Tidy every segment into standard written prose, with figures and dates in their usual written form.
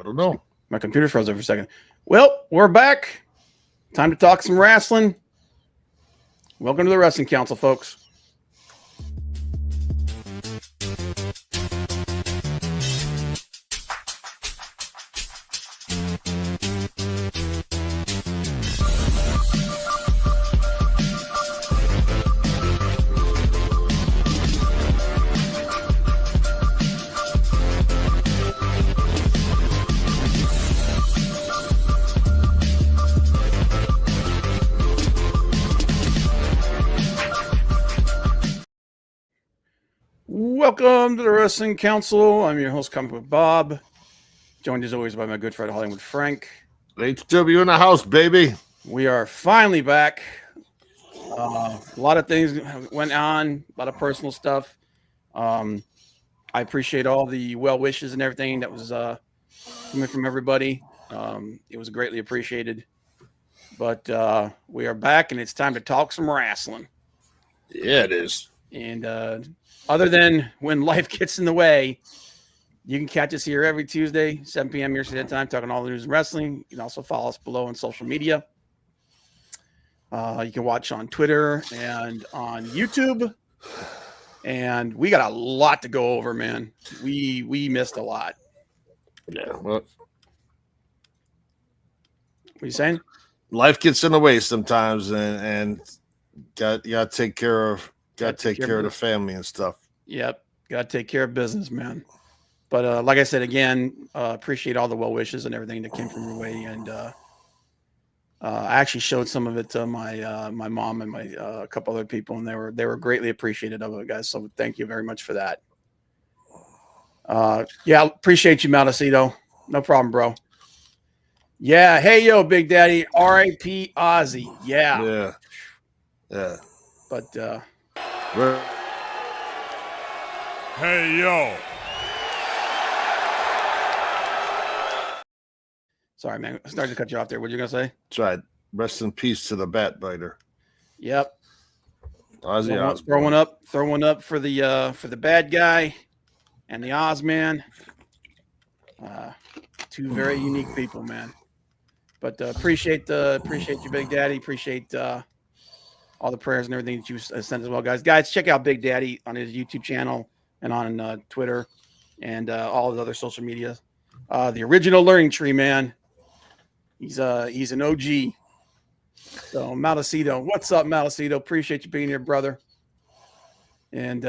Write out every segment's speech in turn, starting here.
don't know. My computer froze over for a second. Well, we're back. Time to talk some wrestling. Welcome to the Wrestling Council, folks. Welcome to the Wrestling Council. I'm your host, Comic Book Bob, joined as always by my good friend Hollywood Frank. HW in the house, baby. We are finally back. A lot of things went on, a lot of personal stuff. I appreciate all the well wishes and everything that was coming from everybody. It was greatly appreciated. But we are back, and it's time to talk some wrestling. Yeah, it is. And other than when life gets in the way, you can catch us here every Tuesday, 7 p.m. your standard time, talking all the news and wrestling. You can also follow us below on social media. You can watch on Twitter and on YouTube. And we got a lot to go over, man. We missed a lot. Yeah. Well, what are you saying? Life gets in the way sometimes, and you gotta take care of the family and stuff. Yep, gotta take care of business, man. But like I said again, appreciate all the well wishes and everything that came from your way. And I actually showed some of it to my my mom and my a couple other people, and they were greatly appreciated of it, guys. So thank you very much for that. Yeah, appreciate you, Maldacito. No problem, bro. Yeah, hey yo, Big Daddy, R.I.P. Ozzy. Yeah. But hey yo. Sorry, man. I started to cut you off there. What were you gonna say? That's right. Rest in peace to the bat biter. Yep. Ozzy Osbourne. Throw one up for the bad guy and the Oz man. Two very unique people, man. But appreciate you, Big Daddy. Appreciate all the prayers and everything that you sent as well, guys. Guys, check out Big Daddy on his YouTube channel and on Twitter and all his other social media. The original Learning Tree, man. He's an OG. So Maldacito, what's up, Maldacito? Appreciate you being here, brother. And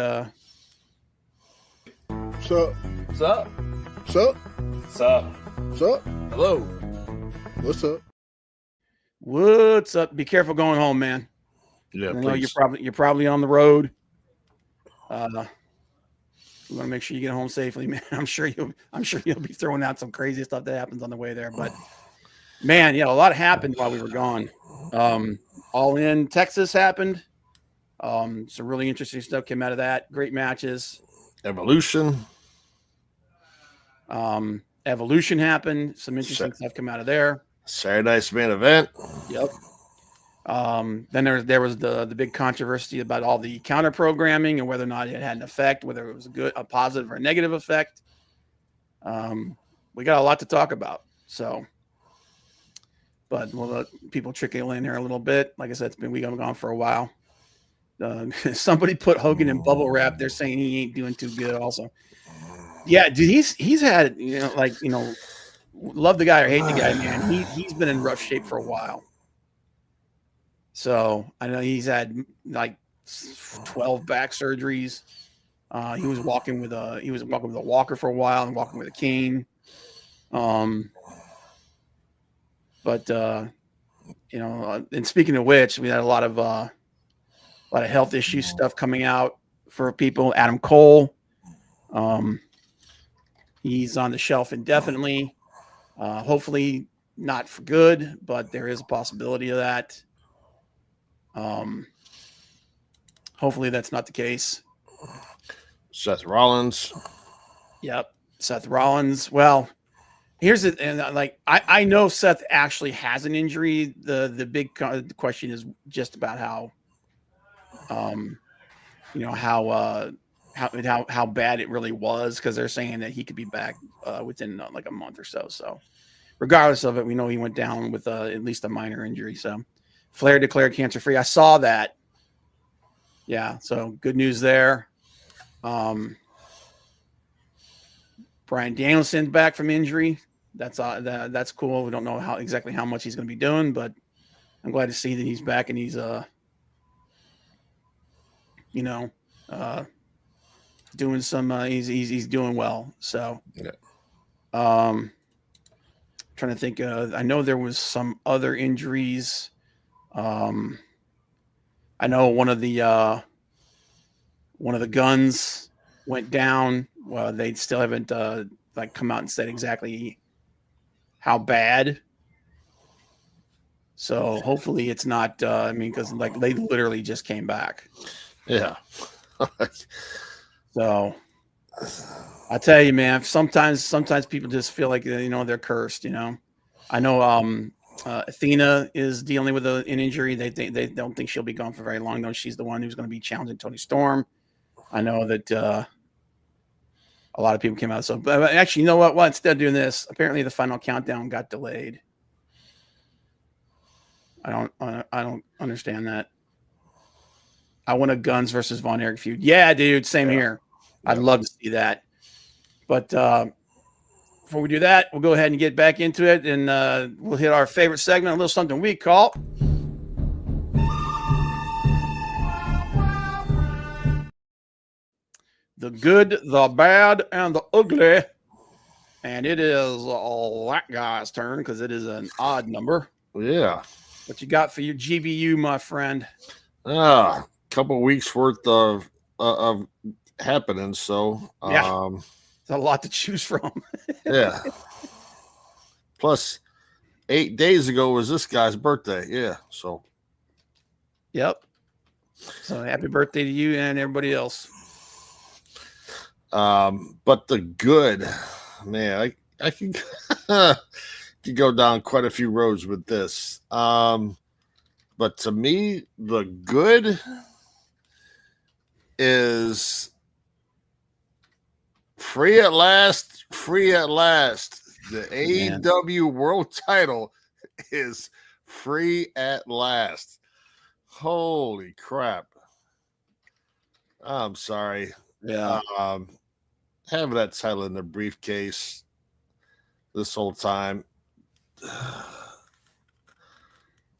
What's up? What's up? What's up? What's up? What's up? Hello. What's up? what's up? Be careful going home, man. Yeah, I know please. you're probably on the road. We want to make sure you get home safely, man. I'm sure you'll be throwing out some crazy stuff that happens on the way there. But man, yeah, a lot happened while we were gone. All In Texas happened. Some really interesting stuff came out of that. Great matches. Evolution. Evolution happened. Some interesting stuff come out of there. Saturday Night's Main Event. Yep. Then there was the big controversy about all the counter programming and whether or not it had an effect, whether it was a positive or a negative effect. We got a lot to talk about. So, but we'll let people trickle in here a little bit. Like I said, we've been gone for a while. Somebody put Hogan in bubble wrap. They're saying he ain't doing too good. Also, yeah, dude, he's had love the guy or hate the guy, man. He's been in rough shape for a while. So I know he's had like 12 back surgeries. He was walking with a walker for a while and walking with a cane. And speaking of which, we had a lot of health issue stuff coming out for people. Adam Cole, he's on the shelf indefinitely. Hopefully not for good, but there is a possibility of that. Hopefully that's not the case. Seth Rollins. Yep. Seth Rollins. Well, here's it. And I know Seth actually has an injury. The big question is just about how how bad it really was, because they're saying that he could be back within like a month or so. So regardless of it, we know he went down with at least a minor injury. So Flair declared cancer free. I saw that. Yeah, so good news there. Brian Danielson's back from injury. That's cool. We don't know exactly how much he's going to be doing, but I'm glad to see that he's back and he's doing some he's doing well. So yeah. Trying to think, I know there was some other injuries. I know one of the guns went down. Well, they still haven't come out and said exactly how bad. So hopefully it's not. Because they literally just came back. Yeah. So I tell you, man, sometimes people just feel like they're cursed. I know Athena is dealing with an injury. They don't think she'll be gone for very long, though. She's the one who's going to be challenging Toni Storm. I know that a lot of people came out. So, but actually, you know what? Well, instead of doing this, apparently the final countdown got delayed. I don't understand that. I want a Guns versus Von Erich feud. Yeah, dude, same here. Yeah. I'd love to see that. But before we do that, we'll go ahead and get back into it, and we'll hit our favorite segment, a little something we call The Good, the Bad, and the Ugly. And it is that guy's turn because it is an odd number. Yeah. What you got for your GBU, my friend? Couple weeks worth of happening. So yeah, it's a lot to choose from. Yeah. Plus, 8 days ago was this guy's birthday. Yeah. So. Yep. So happy birthday to you and everybody else. But the good, man, I can could go down quite a few roads with this. But to me, the good is free at last. The AEW World Title is free at last. Holy crap. I'm sorry. Yeah. Having that title in the briefcase this whole time.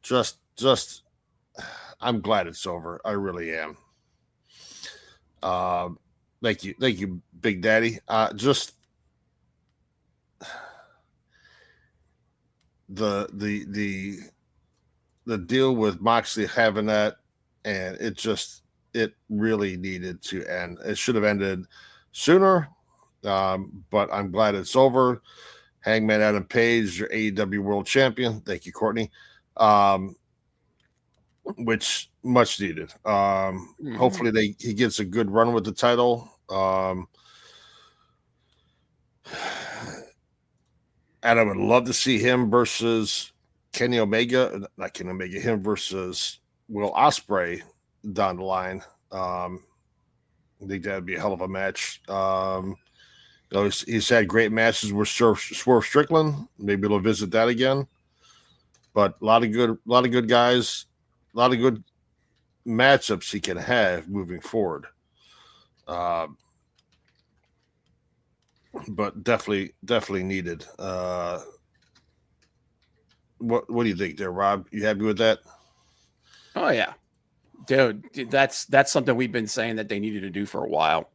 Just I'm glad it's over. I really am. Thank you, Big Daddy. Just the deal with Moxley having that, and it really needed to end. It should have ended sooner, but I'm glad it's over. Hangman Adam Page, your AEW World Champion. Thank you, Courtney. Which much needed. Hopefully he gets a good run with the title. And I would love to see him versus Kenny Omega, not Kenny Omega, him versus Will Ospreay down the line. I think that'd be a hell of a match. He's had great matches with Swerve Strickland. Maybe we'll visit that again. But a lot of good guys, a lot of good matchups he can have moving forward. But definitely needed. What do you think there, Rob? You happy with that? Oh yeah, dude, that's something we've been saying that they needed to do for a while.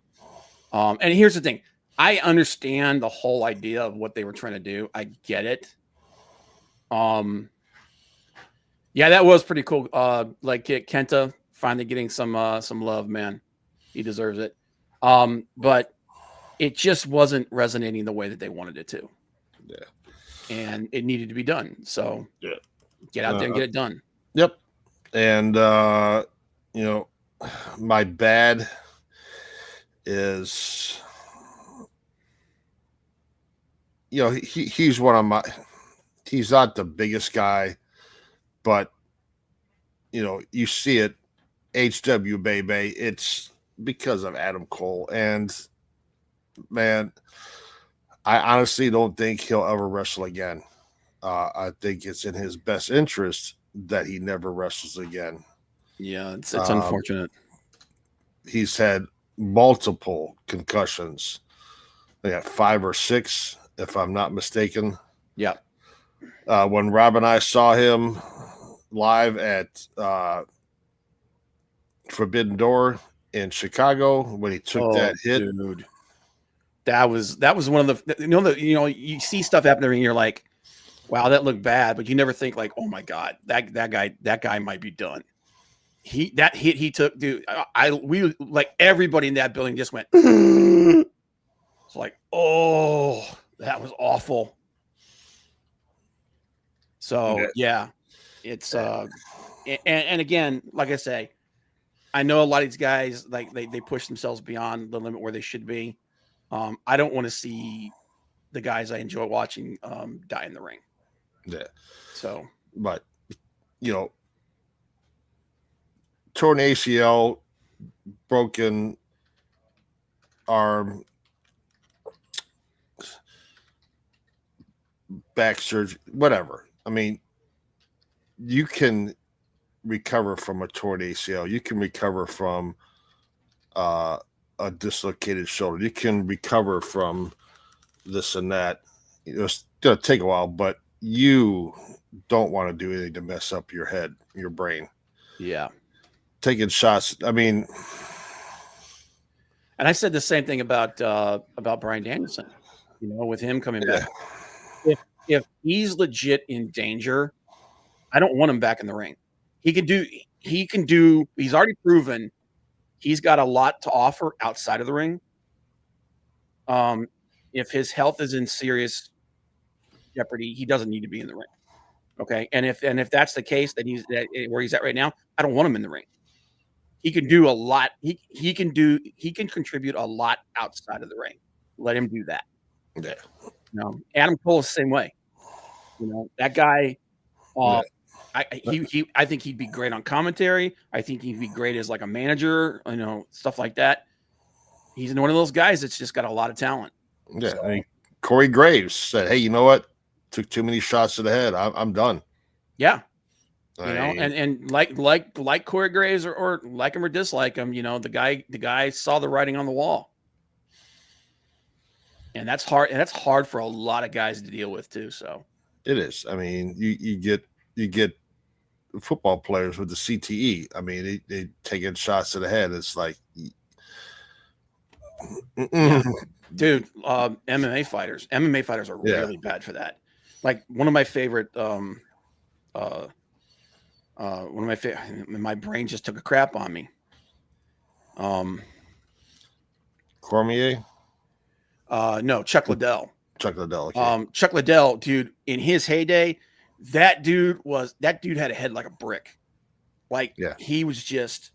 And here's the thing. I understand the whole idea of what they were trying to do. I get it. Yeah, that was pretty cool. Like Kenta finally getting some love, man. He deserves it. But it just wasn't resonating the way that they wanted it to. Yeah. And it needed to be done. So yeah, get out there and get it done. Yep. And my bad is he's one of my, he's not the biggest guy, but you see it, HW baby, it's because of Adam Cole. And man, I honestly don't think he'll ever wrestle again. I think it's in his best interest that he never wrestles again. Yeah, it's unfortunate. He's had multiple concussions. They got 5 or 6, if I'm not mistaken. Yeah. When Rob and I saw him live at Forbidden Door in Chicago, when he took that hit, dude, that was one of the you see stuff happening and you're like, wow, that looked bad, but you never think like, oh my god, that guy might be done. That hit he took, dude. We like everybody in that building just went. It's like, oh, that was awful. So yeah, it's and again, like I say, I know a lot of these guys like they push themselves beyond the limit where they should be. I don't want to see the guys I enjoy watching die in the ring. Yeah. So, but torn ACL, broken arm, back surgery, whatever. I mean, you can recover from a torn ACL. You can recover from a dislocated shoulder. You can recover from this and that. It's going to take a while, but you don't want to do anything to mess up your head, your brain. Yeah. Taking shots. I mean, and I said the same thing about Bryan Danielson, with him coming back. If he's legit in danger, I don't want him back in the ring. He's already proven he's got a lot to offer outside of the ring. If his health is in serious jeopardy, he doesn't need to be in the ring. Okay. And if that's the case, that where he's at right now, I don't want him in the ring. He can do a lot. He can contribute a lot outside of the ring. Let him do that. Yeah. Adam Cole is the same way. That guy. I think he'd be great on commentary. I think he'd be great as like a manager. Stuff like that. He's one of those guys that's just got a lot of talent. Yeah. So, I mean, Corey Graves said, "Hey, you know what? Took too many shots to the head. I'm done." Yeah. And like Corey Graves or like him or dislike him, the guy saw the writing on the wall. And that's hard. And that's hard for a lot of guys to deal with too. So it is. I mean, you get football players with the CTE. I mean, they taking shots to the head. It's like, yeah. Dude, MMA fighters are really bad for that. Like one of my favorite, my brain just took a crap on me. Cormier? No, Chuck Liddell. Chuck Liddell. Okay. Chuck Liddell, dude, in his heyday, that dude had a head like a brick. Like he was just,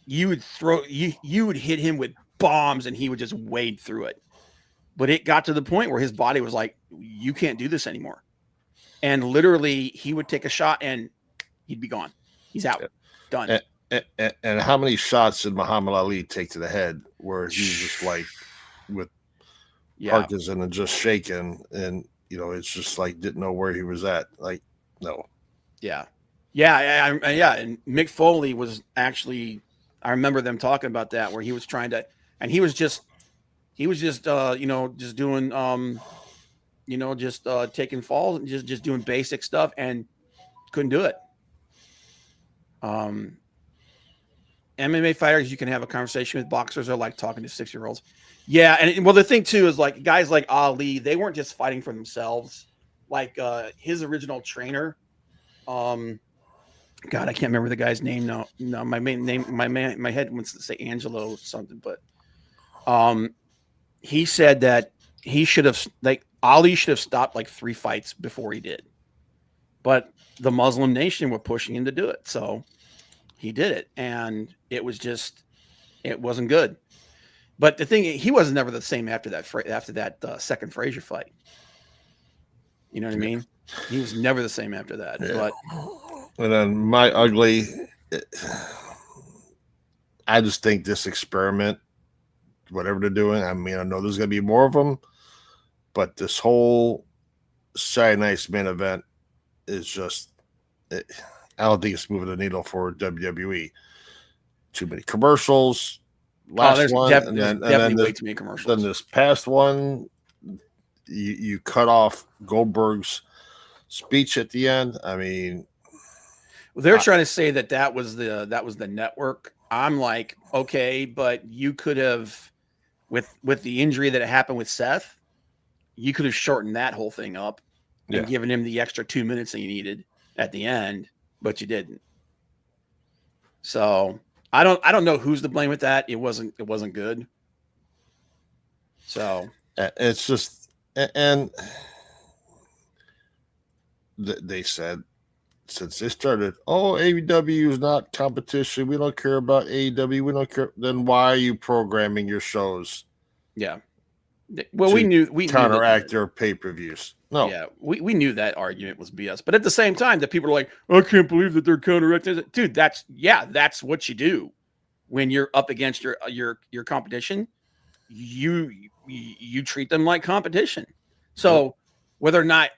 you would hit him with bombs and he would just wade through it. But it got to the point where his body was like, you can't do this anymore. And literally he would take a shot and he'd be gone. He's out. Done. And how many shots did Muhammad Ali take to the head where he was just like with Parkinson and just shaking and it's just like didn't know where he was at. Like, no. Yeah. And Mick Foley was actually, I remember them talking about that where he was trying to, and he was just just doing, taking falls and just doing basic stuff and couldn't do it. MMA fighters, you can have a conversation with. Boxers are like talking to 6-year-olds. Yeah. And well, the thing too, is like guys like Ali, they weren't just fighting for themselves. Like, his original trainer, God, I can't remember the guy's name now. No, my head wants to say Angelo or something, but, he said that Ali should have stopped like 3 fights before he did, but the Muslim nation were pushing him to do it. So he did it, and it wasn't good. But the thing, he was never the same after that second Frazier fight. You know what I mean? He was never the same after that. Yeah. But and then my ugly, I just think this experiment, whatever they're doing, I mean, I know there's going to be more of them, but this whole Saturday night's main event is just, I don't think it's moving the needle for WWE. Too many commercials. Last there's one, definitely way too many commercials. Then this past one, you cut off Goldberg's speech at the end. I mean, they're trying to say that was the network. I'm like, okay, but you could have, with the injury that happened with Seth, you could have shortened that whole thing up and given him the extra 2 minutes that he needed at the end, but you didn't. So I don't know who's to blame with that. It wasn't good. So it's just, and they said, since they started, AEW is not competition. We don't care about AEW. We don't care. Then why are you programming your shows? Yeah. Well, we counteract their pay-per-views. No. Yeah, we knew that argument was BS. But at the same time, the people are like, I can't believe that they're counteracting it. Dude, that's what you do when you're up against your competition. You treat them like competition. So whether or not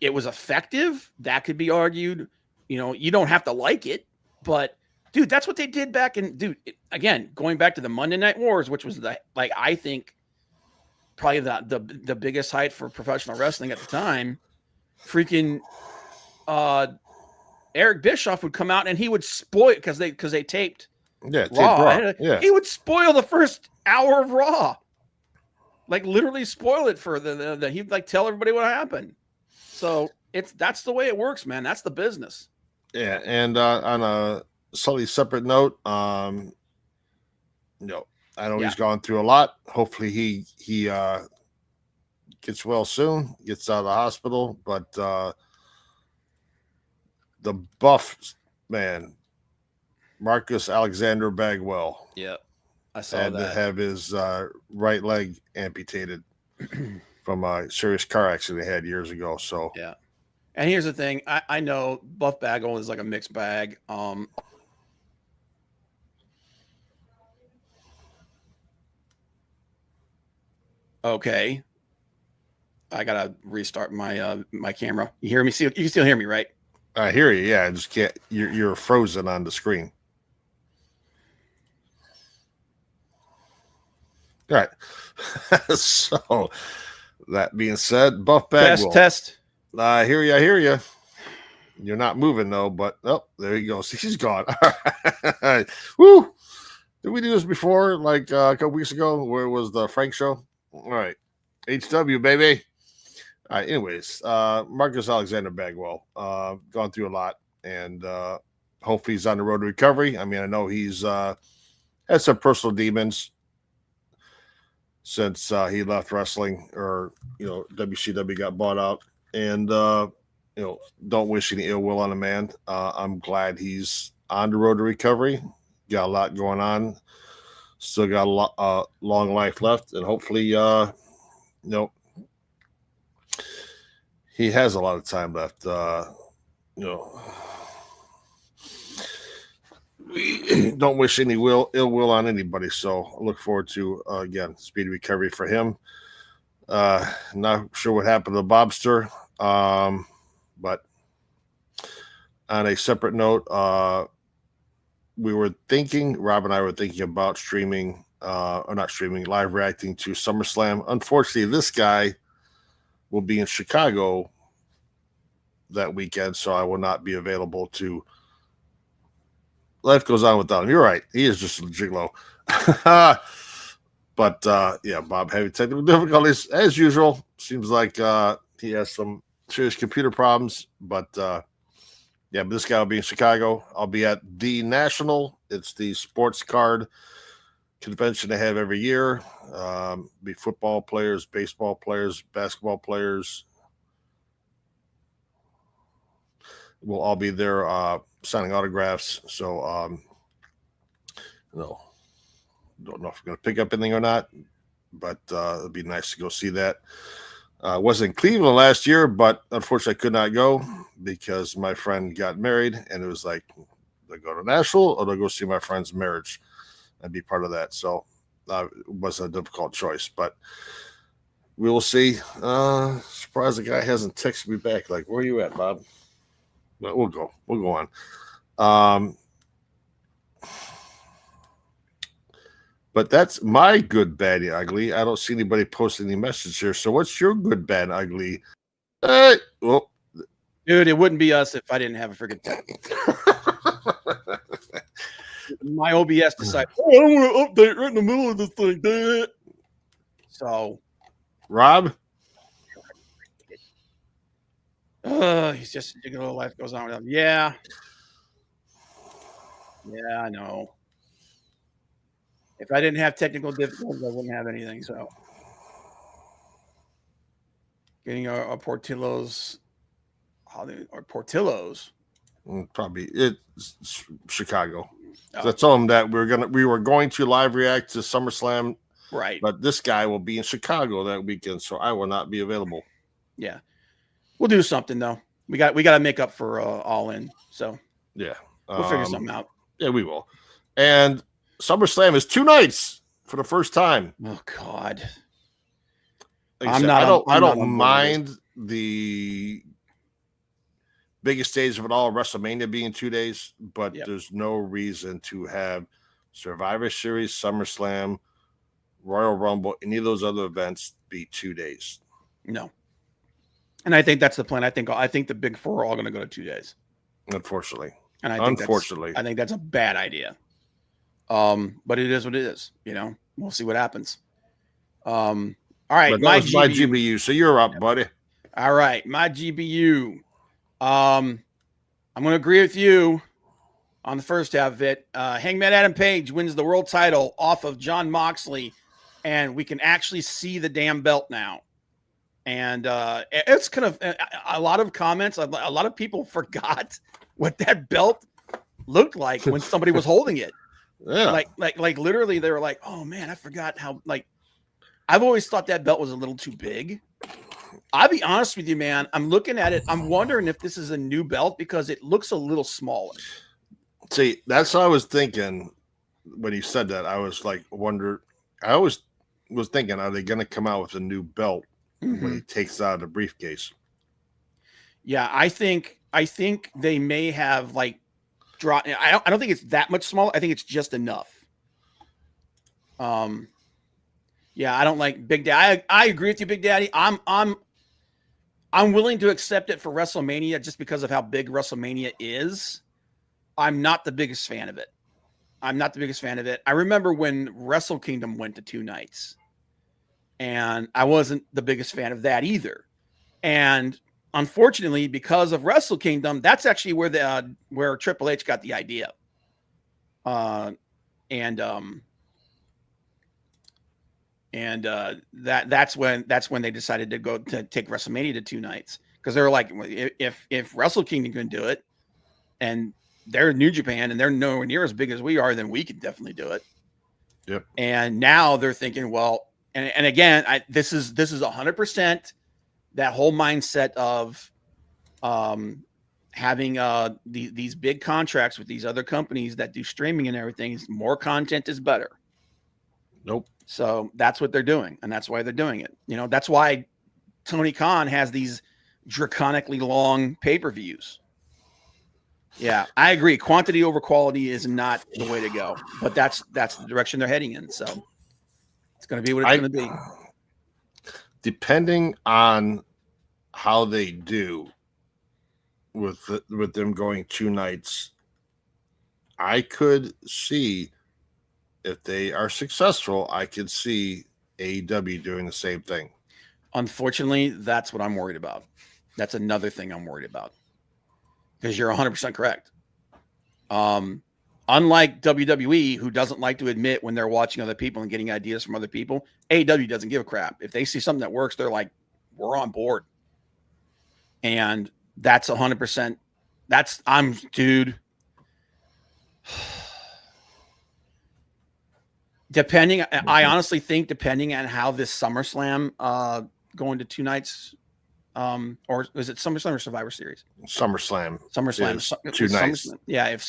it was effective, that could be argued. You don't have to like it, but dude, that's what they did back in. Again, going back to the Monday Night Wars, which was I think probably the biggest height for professional wrestling at the time. Freaking Eric Bischoff would come out and he would spoil because they taped Raw. Yeah. He would spoil the first hour of Raw. Like literally spoil it for he'd tell everybody what happened. So that's the way it works, man. That's the business. Yeah, and on a slightly separate note, I know he's gone through a lot. Hopefully he gets well soon, gets out of the hospital. But the buff man, Marcus Alexander Bagwell. Yeah, I saw had to have his right leg amputated from a serious car accident he had years ago. So yeah. And here's the thing. I know Buff Bagwell is like a mixed bag. Okay. I gotta restart my my camera. You hear me? You can still hear me, right? I hear you. Yeah, I just can't. You're frozen on the screen. All right. So that being said, Buff Bagwell. Test. I hear you. I hear you. You're not moving though, but there you go. See, she's gone. All right. Woo! Did we do this before, like a couple weeks ago, where it was the Frank show? All right. HW, baby. All right. Anyways, Marcus Alexander Bagwell, gone through a lot, and hopefully he's on the road to recovery. I mean, I know he's had some personal demons since he left wrestling, or WCW got bought out, and don't wish any ill will on a man. I'm glad he's on the road to recovery. Got a lot going on. Still got a long life left, and hopefully, he has a lot of time left. We don't wish any ill will on anybody. So I look forward to again speedy recovery for him. Not sure what happened to Bobster, but on a separate note, Rob and I were thinking about streaming, or not streaming, live reacting to SummerSlam. Unfortunately, this guy will be in Chicago that weekend, so I will not be available to. Life goes on without him. You're right. He is just a gigolo. But Bob having technical difficulties as usual. Seems like he has some serious computer problems. But but this guy will be in Chicago. I'll be at the National. It's the sports card convention they have every year. Be football players, baseball players, basketball players. We'll all be there signing autographs. So, don't know if we're going to pick up anything or not, but it'd be nice to go see that. I was in Cleveland last year, but unfortunately I could not go because my friend got married, and it was like, do I go to Nashville or do I go see my friend's marriage? and be part of that. So it wasn't a difficult choice, but we will see. Surprised the guy hasn't texted me back. Like, where are you at, Bob? But we'll go on. But that's my good, bad, and ugly. I don't see anybody posting any message here. So what's your good, bad, and ugly? Well, Dude, it wouldn't be us if I didn't have a freaking tech. My OBS decided, I want to update right in the middle of this thing. So, Rob? he's just a little life goes on with him. Yeah. Yeah, I know. If I didn't have technical difficulties, I wouldn't have anything. So, getting our Portillo's, Probably it's Chicago. Oh. So I told him that we were going to live react to SummerSlam, Right? but this guy will be in Chicago that weekend, so I will not be available. Yeah, we'll do something though. We got to make up for All In. So yeah, we'll figure something out. Yeah, we will. And SummerSlam is 2 nights for the first time. Oh God, Like I don't mind the biggest stage of it all, WrestleMania being 2 days, but there's no reason to have Survivor Series, SummerSlam, Royal Rumble, any of those other events be 2 days. No. And I think that's the plan. I think the big four are all going to go to 2 days. Unfortunately. And I think that's a bad idea. But it is what it is. We'll see what happens. All right. But that was my GBU. So you're up, buddy. All right. My GBU. I'm going to agree with you on the first half of it. Hangman Adam Page wins the world title off of Jon Moxley, and we can actually see the damn belt now. And it's kind of a lot of comments. A lot of people forgot what that belt looked like when somebody was holding it. Yeah. Like literally they were like, oh man, I forgot how, I've always thought that belt was a little too big. I'll be honest with you, man. I'm looking at it. I'm wondering if this is a new belt because it looks a little smaller. See, that's what I was thinking when you said that. I was like, I always was thinking, are they going to come out with a new belt when he takes out the briefcase? Yeah, I think they may have dropped. I don't think it's that much smaller. I think it's just enough. Yeah, I don't like Big Daddy. I agree with you, Big Daddy. I'm willing to accept it for WrestleMania just because of how big WrestleMania is. I'm not the biggest fan of it. I remember when Wrestle Kingdom went to 2 nights, and I wasn't the biggest fan of that either. And unfortunately, because of Wrestle Kingdom, that's actually where Triple H got the idea. That's when they decided to take WrestleMania to 2 nights, because they were like, if Wrestle Kingdom can do it, and they're New Japan and they're nowhere near as big as we are, then we can definitely do it. Yep. And now they're thinking, well, and again, this is 100% that whole mindset of having these big contracts with these other companies that do streaming and everything. More content is better. Nope. So that's what they're doing, and that's why they're doing it. That's why Tony Khan has these draconically long pay-per-views. Yeah, I agree. Quantity over quality is not the way to go, but that's the direction they're heading in. So it's going to be what it's going to be. Depending on how they do with them going 2 nights, I could see, if they are successful, I could see AEW doing the same thing. Unfortunately, that's what I'm worried about. That's another thing I'm worried about. Because you're 100% correct. Unlike WWE, who doesn't like to admit when they're watching other people and getting ideas from other people, AEW doesn't give a crap. If they see something that works, they're like, we're on board. And that's 100%. Dude. I honestly think depending on how this SummerSlam going to 2 nights, or is it SummerSlam or Survivor Series? SummerSlam. 2 nights. Yeah, if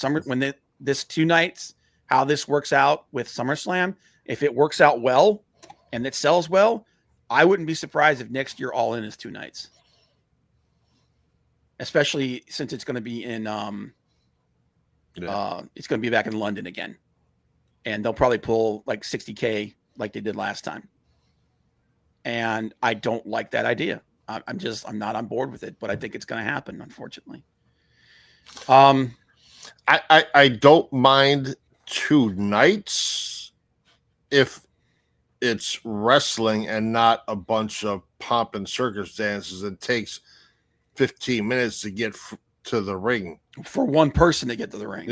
this 2 nights, how this works out with SummerSlam. If it works out well and it sells well, I wouldn't be surprised if next year All In is 2 nights. Especially since it's going to be in it's going to be back in London again. And they'll probably pull like $60K like they did last time. And I don't like that idea. I'm not on board with it, but I think it's going to happen, unfortunately. I don't mind 2 nights if it's wrestling and not a bunch of pomp and circumstances. It takes 15 minutes to get to the ring For one person to get to the ring.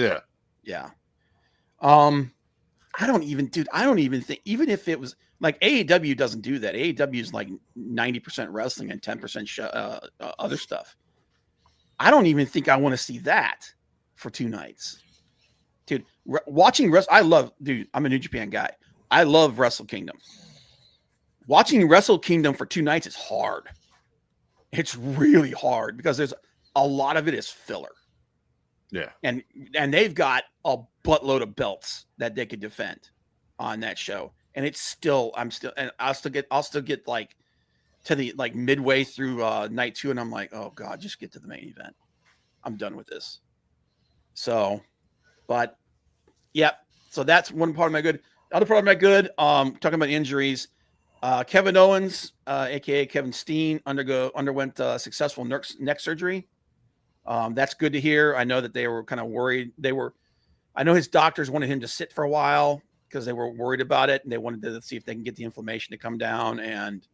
Yeah. I don't even think, even if it was like AEW doesn't do that. AEW is like 90% wrestling and 10% other stuff. I don't even think I want to see that for 2 nights. Dude, watching I'm a New Japan guy. I love Wrestle Kingdom. Watching Wrestle Kingdom for 2 nights is hard. It's really hard because there's a lot of it is filler. Yeah. And they've got a buttload of belts that they could defend on that show. And I'll still get like to the like midway through night 2 and I'm like, oh God, just get to the main event. I'm done with this. So, but yeah, so that's one part of my good. The other part of my good, talking about injuries, Kevin Owens, aka Kevin Steen, underwent successful neck surgery. That's good to hear. I know that they were kind of worried. I know his doctors wanted him to sit for a while because they were worried about it and they wanted to see if they can get the inflammation to come down. And,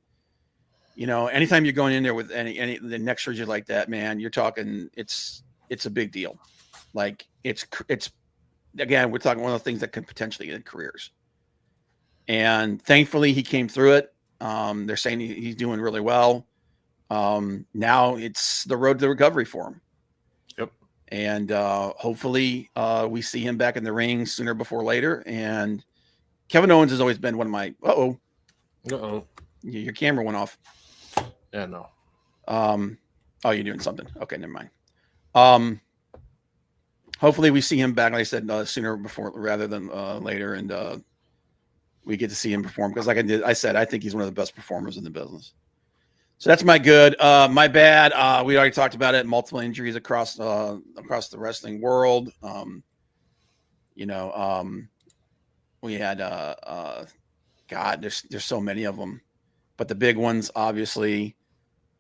anytime you're going in there with any the neck surgery like that, man, you're talking, it's a big deal. Like it's again, we're talking one of the things that could potentially end careers. And thankfully he came through it. They're saying he's doing really well. Now it's the road to recovery for him. Yep. And hopefully we see him back in the ring sooner before later. And Kevin Owens has always been one of my, your camera went off. Yeah, no. Oh, you're doing something. Okay, never mind. Hopefully we see him back, like I said, sooner before rather than later. And we get to see him perform because like I said, I think he's one of the best performers in the business. So that's my good. My bad. We already talked about it. Multiple injuries across the wrestling world. We had God. There's so many of them, but the big ones, obviously.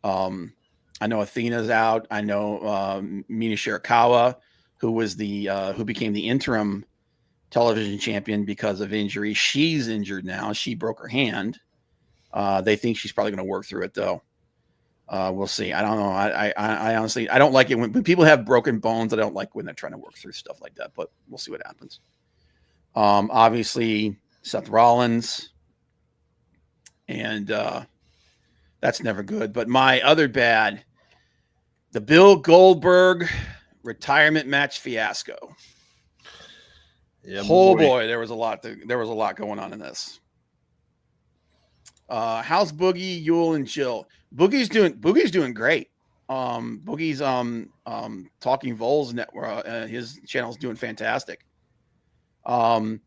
I know Athena's out. I know Mina Shirakawa, who became the interim television champion because of injury. She's injured now. She broke her hand. They think she's probably going to work through it though. We'll see. I don't know. I honestly, I don't like it when people have broken bones. I don't like when they're trying to work through stuff like that, but we'll see what happens. Obviously Seth Rollins and that's never good, but my other bad, the Bill Goldberg retirement match fiasco. Yeah, boy, there was a lot going on in this. How's Boogie, Yule, and Jill? Boogie's doing great. Boogie's Talking Vols network. His channel's doing fantastic. I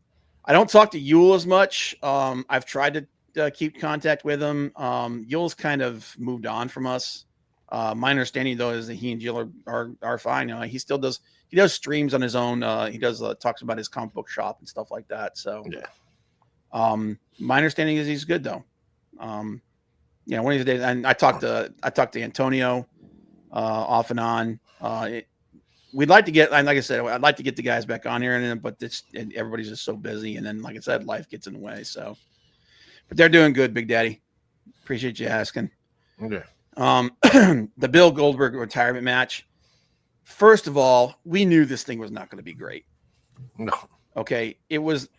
don't talk to Yule as much. I've tried to keep contact with him. Yule's kind of moved on from us. My understanding though is that he and Jill are fine. He still does. He does streams on his own. He does talks about his comic book shop and stuff like that. So, yeah. My understanding is he's good though. One of these days, and I talked to Antonio off and on. We'd like to get, and like I said, I'd like to get the guys back on here, but everybody's just so busy, and then like I said, life gets in the way. So, but they're doing good, Big Daddy. Appreciate you asking. Okay. The Bill Goldberg retirement match. First of all, we knew this thing was not going to be great. No. Okay. It was,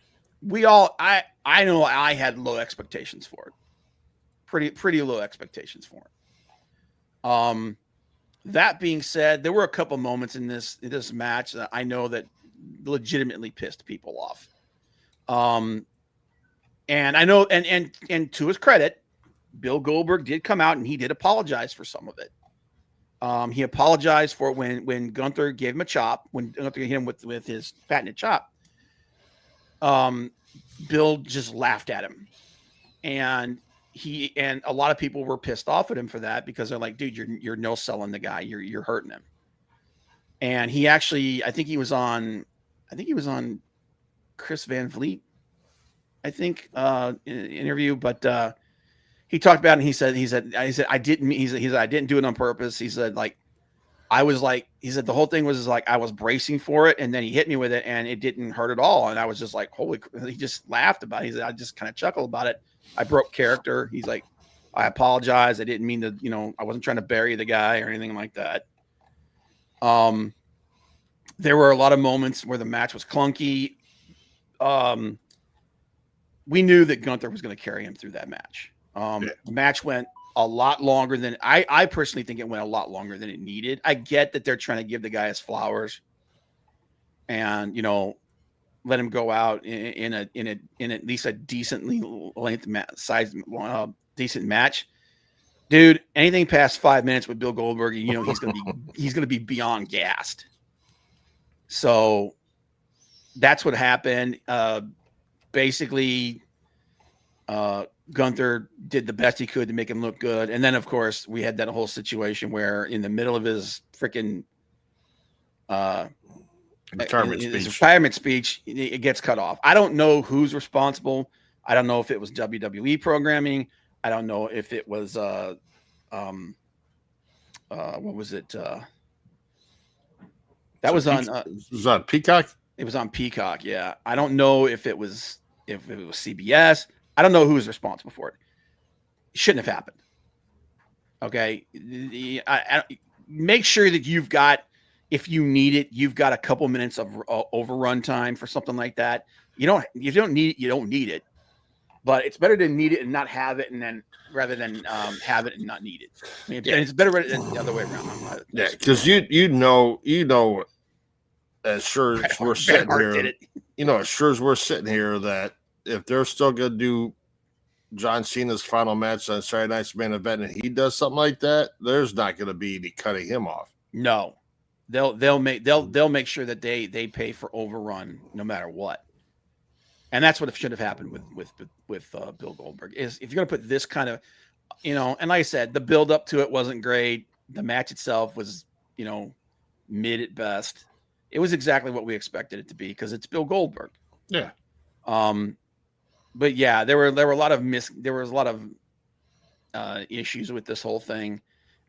I know I had low expectations for it. Pretty low expectations for it. That being said, there were a couple moments in this match that I know that legitimately pissed people off. And I know, and to his credit, Bill Goldberg did come out and he did apologize for some of it. He apologized for when Gunther gave him a chop, when Gunther hit him with his patented chop. Bill just laughed at him, and a lot of people were pissed off at him for that because they're like, dude, you're no selling the guy, you're hurting him. And he actually, I think he was on Chris Van Vliet, I think, interview, but he talked about it. And he said I didn't do it on purpose. He said, like, he said the whole thing was like I was bracing for it, and then he hit me with it, and it didn't hurt at all. And I was just like, holy! He just laughed about it. He said, I just kind of chuckled about it. I broke character. He's like, I apologize. I didn't mean to, I wasn't trying to bury the guy or anything like that. There were a lot of moments where the match was clunky. We knew that Gunther was going to carry him through that match. The match went a lot longer than I personally think it went a lot longer than it needed. I get that they're trying to give the guy his flowers and, let him go out in at least a decently length size, decent match. Dude, anything past 5 minutes with Bill Goldberg, he's going to be beyond gassed. So that's what happened. Basically, Gunther did the best he could to make him look good. And then, of course, we had that whole situation where in the middle of his freaking retirement speech, it gets cut off. I don't know who's responsible. I don't know if it was WWE programming. I don't know if it was what was it? That was on was on Peacock. It was on Peacock. Yeah. I don't know if it was CBS. I don't know who was responsible for it. It shouldn't have happened. Okay. I make sure that you've got, if you need it, you've got a couple minutes of overrun time for something like that. You don't need it, but it's better to need it and not have it, and then rather than have it and not need it. I mean, it's better than the other way around. Yeah, because you know, as sure as we're sitting here, as sure as we're sitting here, that if they're still going to do John Cena's final match on Saturday Night's Main Event and he does something like that, there's not going to be any cutting him off. No, they'll make sure that they pay for overrun no matter what. And that's what should have happened with Bill Goldberg. Is if you're going to put this kind of, and like I said, the build up to it wasn't great. The match itself was, mid at best. It was exactly what we expected it to be because it's Bill Goldberg. Yeah. But yeah, there were a lot of issues with this whole thing,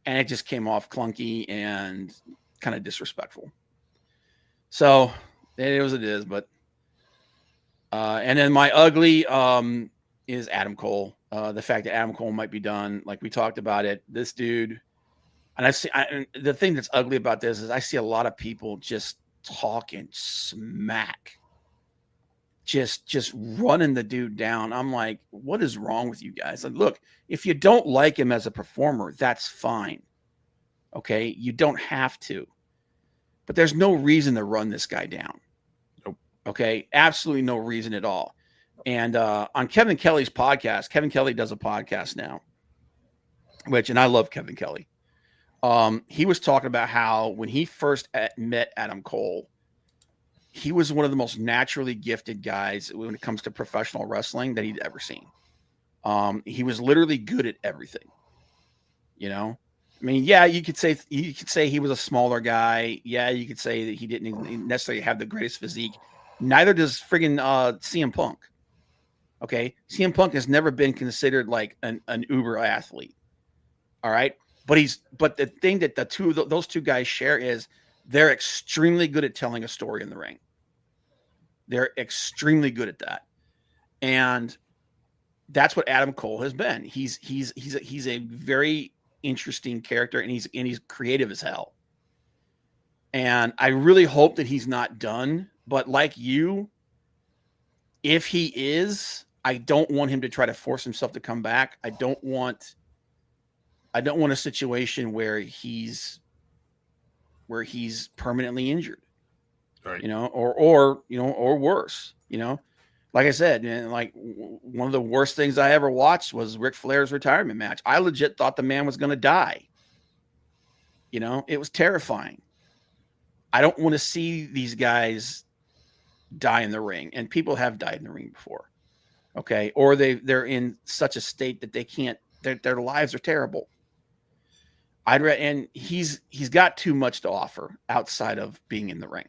and it just came off clunky and kind of disrespectful. So it is what it is. But and then my ugly is Adam Cole. The fact that Adam Cole might be done, like we talked about it. This dude, and the thing that's ugly about this is I see a lot of people just talking smack. Just running the dude down. I'm like, what is wrong with you guys? Like, look, if you don't like him as a performer, that's fine. Okay, you don't have to. But there's no reason to run this guy down. Nope. Okay, absolutely no reason at all. And on Kevin Kelly's podcast, Kevin Kelly does a podcast now, and I love Kevin Kelly. He was talking about how when he first met Adam Cole, he was one of the most naturally gifted guys when it comes to professional wrestling that he'd ever seen. He was literally good at everything. I mean, yeah, you could say he was a smaller guy. Yeah, you could say that he didn't necessarily have the greatest physique. Neither does friggin' CM Punk. Okay, CM Punk has never been considered like an uber athlete. All right, but the thing that those two guys share is they're extremely good at telling a story in the ring. They're extremely good at that. And that's what Adam Cole has been. He's a very interesting character, and he's creative as hell. And I really hope that he's not done, but like you, if he is, I don't want him to try to force himself to come back. I don't want a situation where he's permanently injured, right? Or worse, like I said, like one of the worst things I ever watched was Ric Flair's retirement match. I legit thought the man was going to die. It was terrifying. I don't want to see these guys die in the ring, and people have died in the ring before. Okay, or they're in such a state that they can't. Their lives are terrible. And he's got too much to offer outside of being in the ring.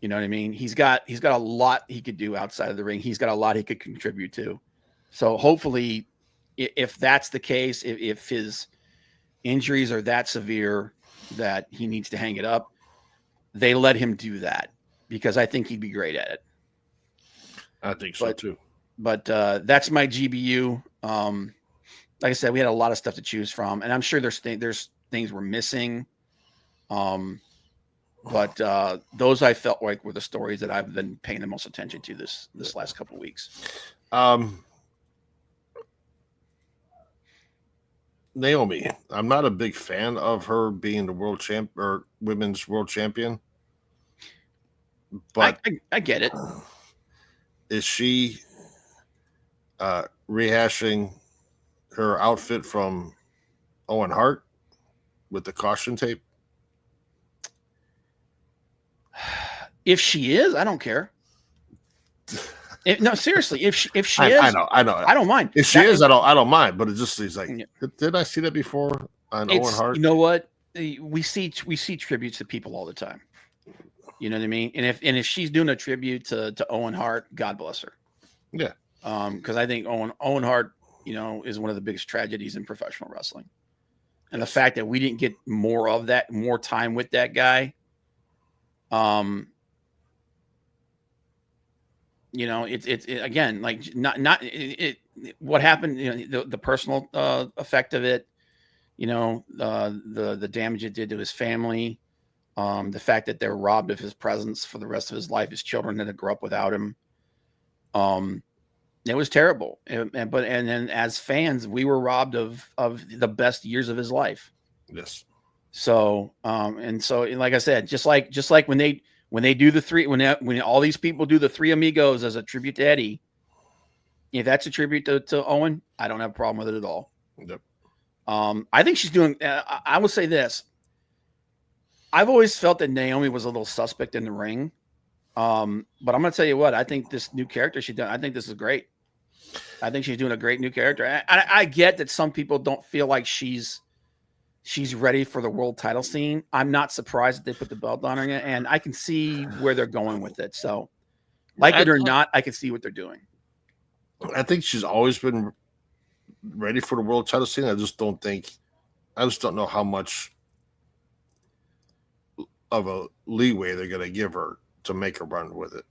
You know what I mean? He's got a lot he could do outside of the ring. He's got a lot he could contribute to. So hopefully, if that's the case, if his injuries are that severe that he needs to hang it up, they let him do that, because I think he'd be great at it. I think so too. But that's my GBU. Like I said, we had a lot of stuff to choose from, and I'm sure there's things we're missing. But those I felt like were the stories that I've been paying the most attention to this last couple of weeks. Naomi, I'm not a big fan of her being the world champ or women's world champion, but I get it. Is she rehashing her outfit from Owen Hart with the caution tape? If she is, I don't care. No, seriously, if she is, I know, I don't mind. If she is, I don't mind. But it just is like, did I see that before on Owen Hart? You know what? We see tributes to people all the time. You know what I mean? And if she's doing a tribute to Owen Hart, God bless her. Yeah. Because I think Owen Hart, is one of the biggest tragedies in professional wrestling, and the fact that we didn't get more time with that guy. It's again, like not what happened, the personal effect of it, the damage it did to his family, the fact that they're robbed of his presence for the rest of his life, his children that grew up without him. It was terrible. And then as fans, we were robbed of the best years of his life. Yes. So, like I said, just like when they do the three, when all these people do the Three Amigos as a tribute to Eddie, if that's a tribute to Owen, I don't have a problem with it at all. Yep. I think she's doing, I will say this. I've always felt that Naomi was a little suspect in the ring. But I'm going to tell you what, I think this new character she's done, I think this is great. I think she's doing a great new character. I get that some people don't feel like she's ready for the world title scene. I'm not surprised that they put the belt on her, and I can see where they're going with it. So, it or not, I can see what they're doing. I think she's always been ready for the world title scene. I just don't know how much of a leeway they're going to give her to make her run with it.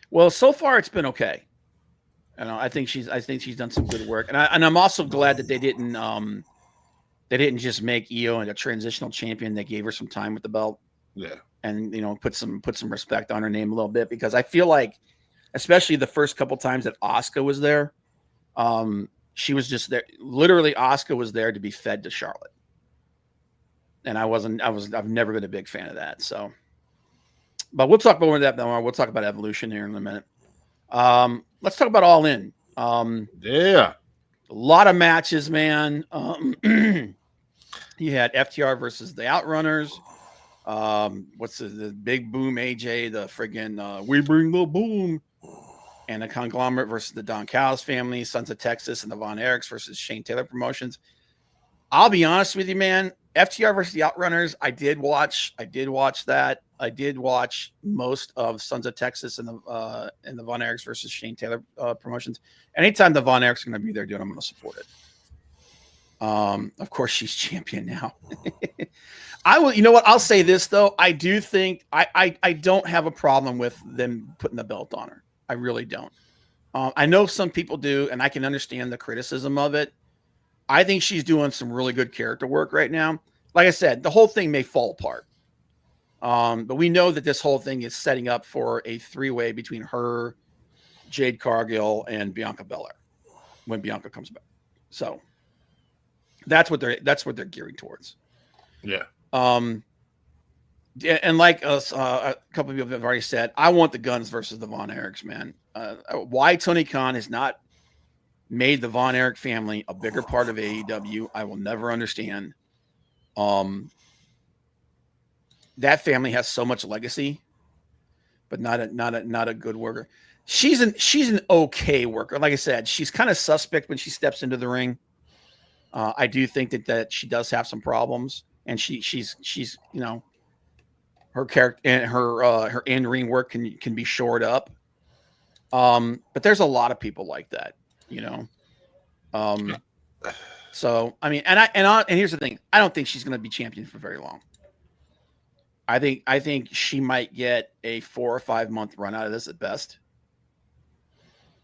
Well, so far it's been okay. I think she's done some good work, and I'm also glad that they didn't just make Io a transitional champion. They gave her some time with the belt. Yeah. And, put some respect on her name a little bit, because I feel like, especially the first couple times that Asuka was there, she was just there. Literally, Asuka was there to be fed to Charlotte. And I've never been a big fan of that. So, but we'll talk more about that more. We'll talk about Evolution here in a minute. Let's talk about All In. Yeah. A lot of matches, man. You had FTR versus the Outrunners. What's the Big Boom AJ, the friggin' We Bring the Boom, and the Conglomerate versus the Don Callis family, Sons of Texas, and the Von Erichs versus Shane Taylor Promotions. I'll be honest with you, man. FTR versus the Outrunners, I did watch that. I did watch most of Sons of Texas and the Von Erichs versus Shane Taylor Promotions. Anytime the Von Erichs are going to be there doing, I'm going to support it. Of course, she's champion now. I will. You know what? I'll say this though. I do think I don't have a problem with them putting the belt on her. I really don't. I know some people do, and I can understand the criticism of it. I think she's doing some really good character work right now. Like I said, the whole thing may fall apart. But we know that this whole thing is setting up for a three-way between her, Jade Cargill, and Bianca Belair when Bianca comes back. So that's what they're gearing towards. Yeah. And like us, a couple of people have already said, I want the Guns versus the Von Erichs, man. Why Tony Khan has not made the Von Erich family a bigger part of AEW, I will never understand. That family has so much legacy, but not a good worker. She's an okay worker. Like I said, she's kind of suspect when she steps into the ring. I do think that she does have some problems, and she's her character and her in ring work can be shored up. But there's a lot of people like that, So I mean, and here's the thing: I don't think she's going to be champion for very long. I think she might get a 4 or 5 month run out of this at best,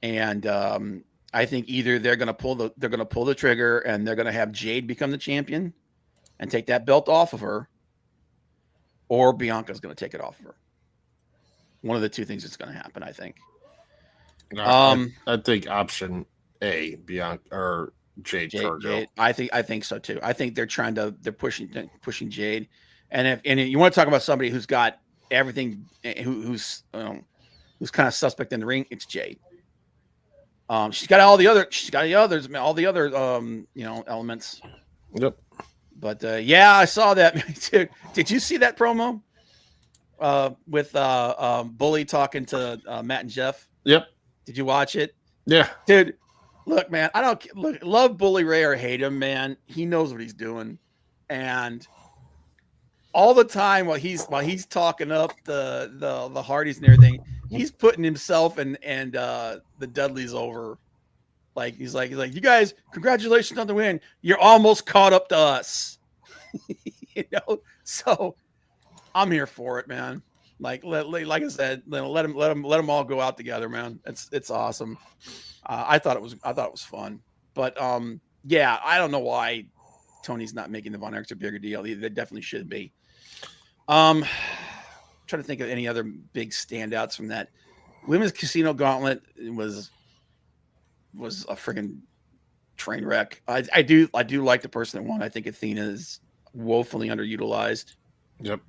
and I think either they're going to pull the trigger and they're going to have Jade become the champion and take that belt off of her, or Bianca's going to take it off of her. One of the two things that's going to happen, I think. I think option A, Bianca or Jade. I think so too. I think they're pushing Jade, and if you want to talk about somebody who's got everything, who's kind of suspect in the ring, it's Jade. She's got all the other elements. Yep. But yeah, I saw that. Did you see that promo with Bully talking to Matt and Jeff? Yep. Did you watch it? Yeah. Dude, look, man, I don't love Bully Ray or hate him, man. He knows what he's doing, and all the time while he's talking up the Hardys and everything, he's putting himself and the Dudleys over. Like he's like, you guys, congratulations on the win. You're almost caught up to us. So I'm here for it, man. Like I said, let them all go out together, man. It's awesome. I thought it was fun, but yeah, I don't know why Tony's not making the Von Erichs a bigger deal. They definitely should be. Trying to think of any other big standouts from that women's casino gauntlet. Was a friggin' train wreck. I do like the person that won. I think Athena is woefully underutilized. Yep.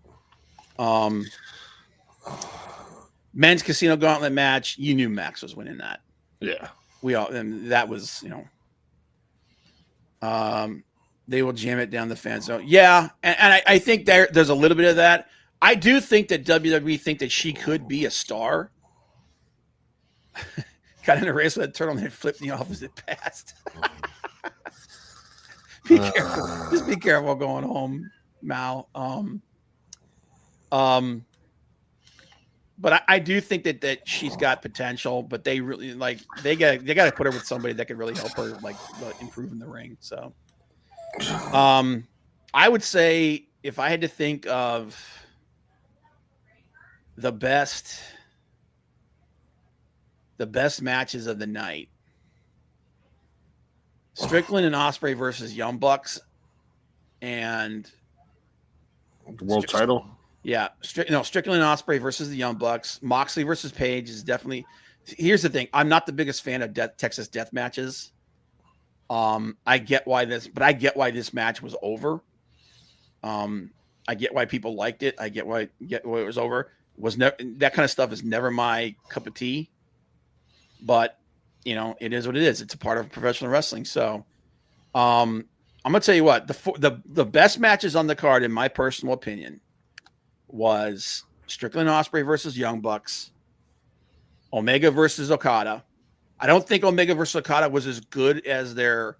Men's casino gauntlet match. You knew Max was winning that. Yeah. And that was, they will jam it down the fan zone. Yeah. And I think there's a little bit of that. I do think that WWE think that she could be a star. Got in a race with a turtleneck, flipped the opposite passed. Be careful. Just be careful going home, Mal. But I do think that she's got potential, but they really they got to put her with somebody that could really help her improve in the ring. So, I would say if I had to think of the best matches of the night, Strickland and Ospreay versus Young Bucks and the world title. Yeah, Strickland and Ospreay versus the Young Bucks. Moxley versus Page is definitely. Here's the thing: I'm not the biggest fan of Texas death matches. I get why this match was over. I get why people liked it. I get why it was over. That kind of stuff is never my cup of tea. But it is what it is. It's a part of professional wrestling. So, I'm gonna tell you what the best matches on the card, in my personal opinion, was Strickland Ospreay versus Young Bucks, Omega versus Okada. I don't think Omega versus Okada was as good as their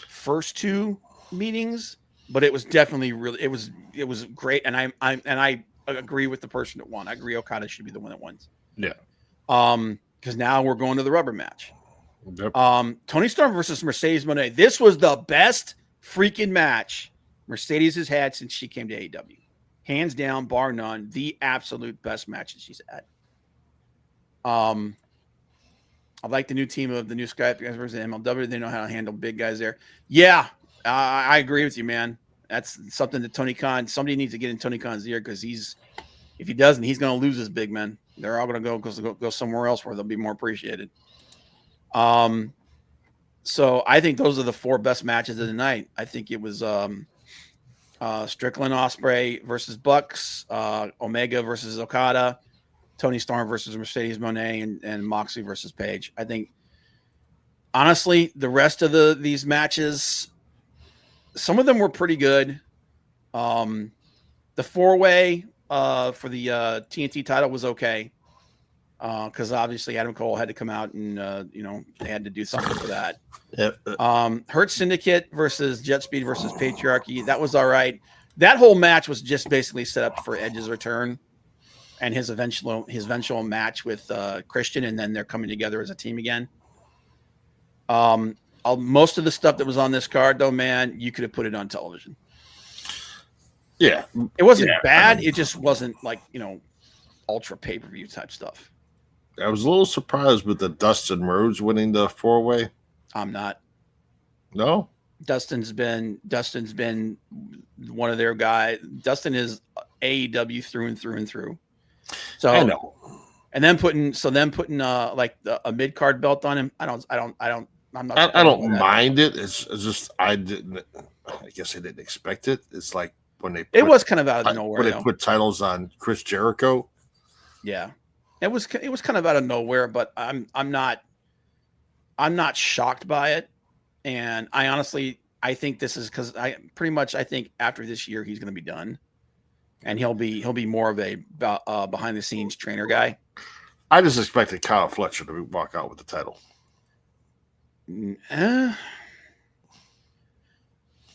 first two meetings, but it was definitely it was great. And I agree with the person that won. I agree Okada should be the one that wins. Yeah. Because now we're going to the rubber match. Yep. Toni Storm versus Mercedes Moné. This was the best freaking match Mercedes has had since she came to AEW. Hands down, bar none, the absolute best match that she's had. I like the new team of the new Skype guys versus MLW. They know how to handle big guys there. Yeah, I agree with you, man. That's something that Tony Khan, somebody needs to get in Tony Khan's ear, because if he doesn't, he's going to lose his big men. They're all going to go somewhere else where they'll be more appreciated. So I think those are the 4 best matches of the night. I think it was Strickland Ospreay versus Bucks, Omega versus Okada, Toni Storm versus Mercedes Moné, and Moxley versus Page. I think, honestly, the rest of these matches, some of them were pretty good. The 4-way for the TNT title was okay. because obviously Adam Cole had to come out and they had to do something for that. Yep. Hurt Syndicate versus Jet Speed versus Patriarchy. That was all right. That whole match was just basically set up for Edge's return and his eventual match with Christian, and then they're coming together as a team again. Most of the stuff that was on this card, though, man, you could have put it on television. Yeah, it wasn't bad. It just wasn't like ultra pay-per-view type stuff. I was a little surprised with the Dustin Rhodes winning the 4-way. I'm not. No, Dustin's been one of their guys. Dustin is AEW through and through and through. So I know. And then putting like a mid card belt on him. I don't mind it. It's just I guess I didn't expect it. It's like when it was kind of out of nowhere when they put titles on Chris Jericho. Yeah, it was kind of out of nowhere. But I'm not shocked by it. And I think this is because I think after this year he's going to be done, and he'll be more of a behind the scenes trainer guy. I just expected Kyle Fletcher to walk out with the title.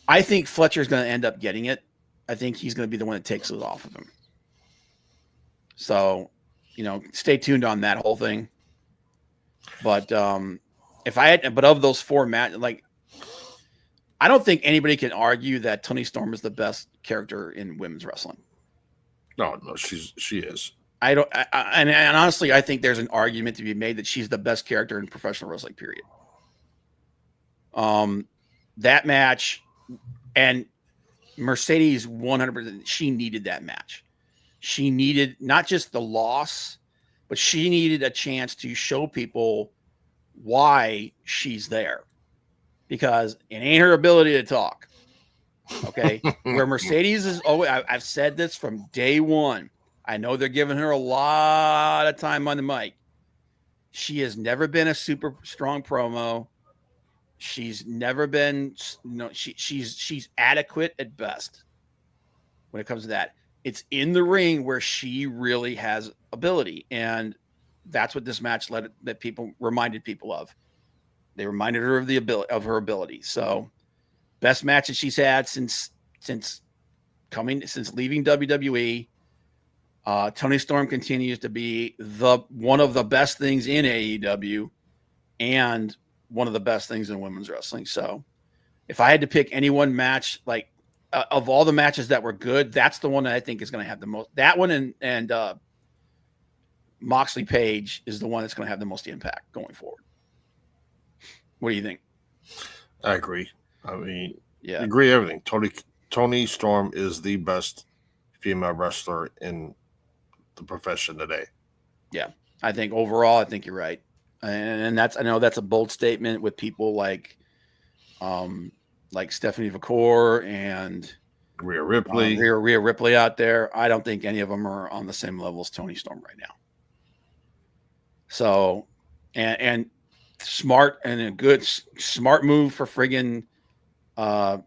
I think Fletcher's going to end up getting it. I think he's going to be the one that takes it off of him. So, stay tuned on that whole thing. But of those 4 matches, like, I don't think anybody can argue that Toni Storm is the best character in women's wrestling. No, she is. And honestly, I think there's an argument to be made that she's the best character in professional wrestling, period. That match, and Mercedes 100%, she needed that match. She needed not just the loss, but she needed a chance to show people why she's there, because it ain't her ability to talk. Okay. Where Mercedes is always, I've said this from day one. I know they're giving her a lot of time on the mic. She has never been a super strong promo. She's never been, she's adequate at best when it comes to that. It's in the ring where she really has ability. And that's what this match that people reminded people of. They reminded her of her ability. So best match that she's had since leaving WWE. Toni Storm continues to be one of the best things in AEW and one of the best things in women's wrestling. So if I had to pick any one match, like of all the matches that were good, that's the one that I think is going to have the most. That one and Moxley Page is the one that's going to have the most impact going forward. What do you think? I agree. I mean, yeah, I agree everything. Toni Storm is the best female wrestler in the profession today. Yeah, I think overall, I think you're right, and I know that's a bold statement with people like Stephanie McCour and Rhea Ripley. Rhea Ripley out there. I don't think any of them are on the same level as Toni Storm right now. So, and smart and a good smart move for friggin'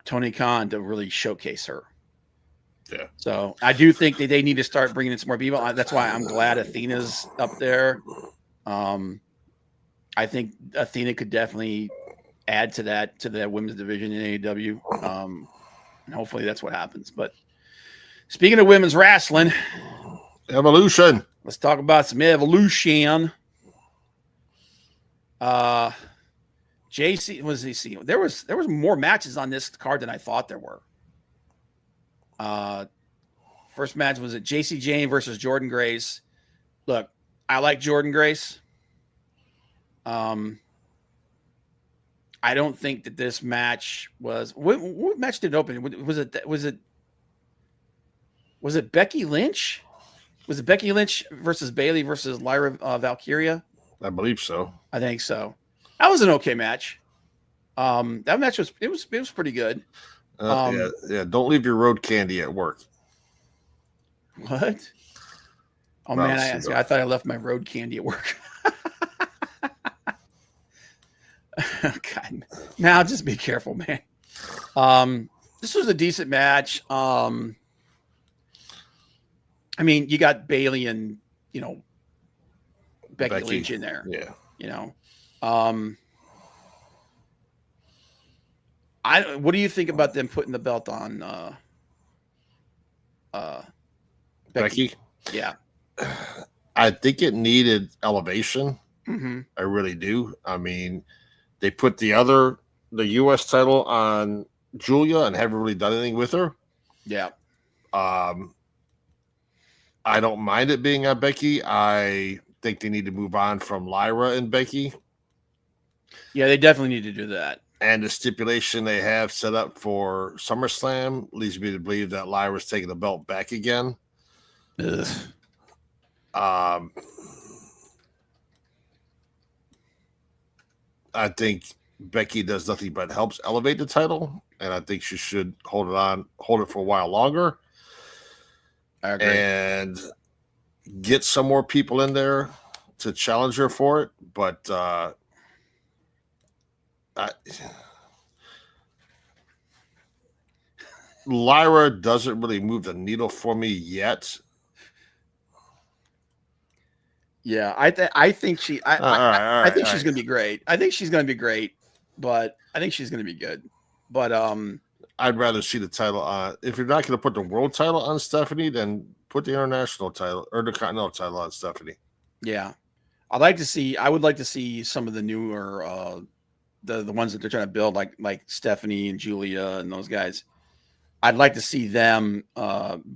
Tony Khan to really showcase her. Yeah. So I do think that they need to start bringing in some more people. That's why I'm glad Athena's up there. I think Athena could definitely add to that women's division in AEW. And hopefully that's what happens. But speaking of women's wrestling, Evolution. Let's talk about some Evolution. JC was he see? There was more matches on this card than I thought there were. First match was at JC Jane versus Jordan Grace. Look, I like Jordan Grace. I don't think that this match was what match did it open? Was it Becky Lynch? Was it Becky Lynch versus Bayley versus Lyra Valkyria? I believe so. I think so. That was an okay match. That match was pretty good. Yeah. Don't leave your road candy at work. What? Oh No, man, I thought I left my road candy at work. God, now just be careful, man. This was a decent match. I mean, you got Bayley and Becky Lynch in there. Yeah. You know, what do you think about them putting the belt on Becky? Becky? Yeah. I think it needed elevation. Mm-hmm. I really do. I mean, they put the U.S. title on Julia and haven't really done anything with her. Yeah. I don't mind it being on Becky. I think they need to move on from Lyra and Becky. Yeah, they definitely need to do that. And the stipulation they have set up for SummerSlam leads me to believe that Lyra's taking the belt back again. Ugh. I think Becky does nothing but helps elevate the title, and I think she should hold it for a while longer. I agree. And get some more people in there to challenge her for it. But Lyra doesn't really move the needle for me yet. Yeah, I think she's going to be great. I think she's going to be great, but I think she's going to be good. But I'd rather see the title on. If you're not going to put the world title on Stephanie, then put the international title or the continental title on Stephanie. Yeah, I would like to see some of the newer the ones that they're trying to build, like Stephanie and Julia and those guys. I'd like to see them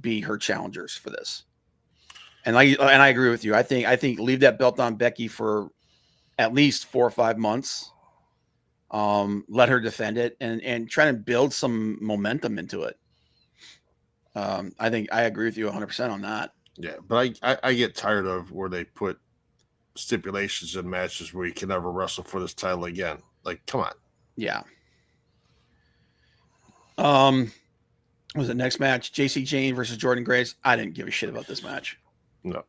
be her challengers for this. And I agree with you. I think leave that belt on Becky for at least 4 or 5 months. Let her defend it and try to build some momentum into it. I think I agree with you 100% on that. Yeah, but I get tired of where they put stipulations in matches where you can never wrestle for this title again. Like, come on. Yeah. Was it next match? JC Jane versus Jordan Grace. I didn't give a shit about this match. No.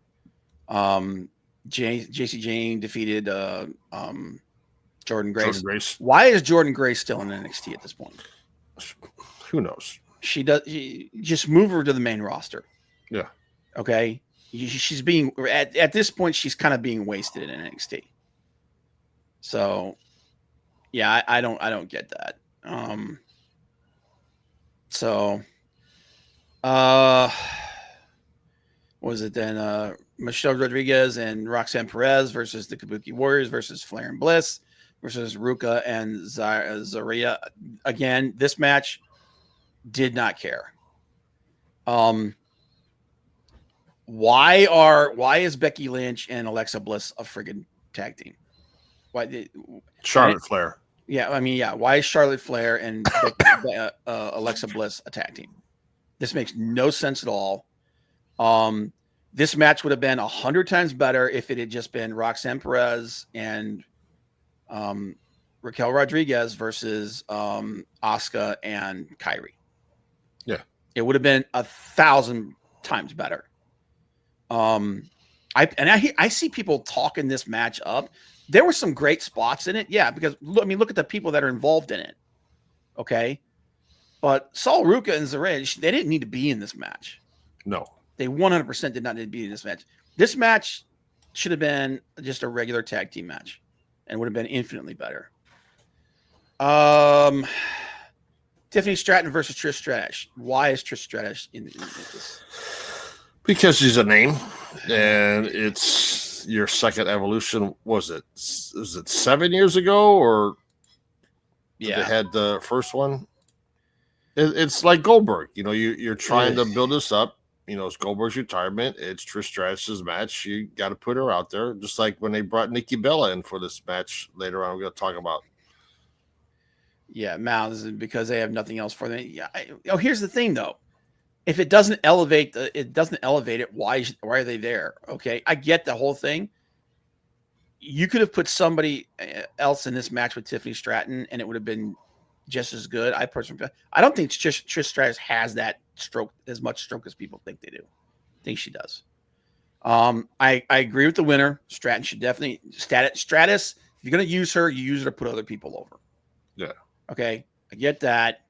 JC Jane defeated Jordan Grace. Jordan Grace. Why is Jordan Grace still in NXT at this point? Who knows? She just move her to the main roster. Yeah. Okay. She's being at this point, she's kind of being wasted in NXT. So yeah, I don't get that. What was it then? Michelle Rodriguez and Roxanne Perez versus the Kabuki Warriors versus Flair and Bliss versus Ruka and Zaria. Again, this match did not care. Why is Becky Lynch and Alexa Bliss a friggin' tag team? Charlotte Flair. Yeah, I mean, yeah. Why is Charlotte Flair and Alexa Bliss a tag team? This makes no sense at all. This match would have been 100 times better if it had just been Roxanne Perez and Raquel Rodriguez versus Asuka and Kairi. Yeah, it would have been 1,000 times better. I see people talking this match up. There were some great spots in it, yeah. Because look at the people that are involved in it. Okay, but Sol Ruka and Zaria, they didn't need to be in this match. No. They 100% did not need to be in this match. This match should have been just a regular tag team match and would have been infinitely better. Tiffany Stratton versus Trish Stratus. Why is Trish Stratus in this? Because she's a name, and it's your second evolution. Was it 7 years ago, or they had the first one? It's like Goldberg. You're trying to build this up. It's Goldberg's retirement. It's Trish Stratus's match. You got to put her out there, just like when they brought Nikki Bella in for this match later on. We're going to talk about. Yeah, mouths because they have nothing else for them. Yeah. Here's the thing, though. If it doesn't elevate it. Why are they there? Okay, I get the whole thing. You could have put somebody else in this match with Tiffany Stratton, and it would have been just as good. I don't think Trish Stratus has that stroke, as much stroke as people think they do. I think she does. I agree with the winner. Stratton should definitely Stratus. If you're going to use her, you use her to put other people over. Yeah. Okay, I get that.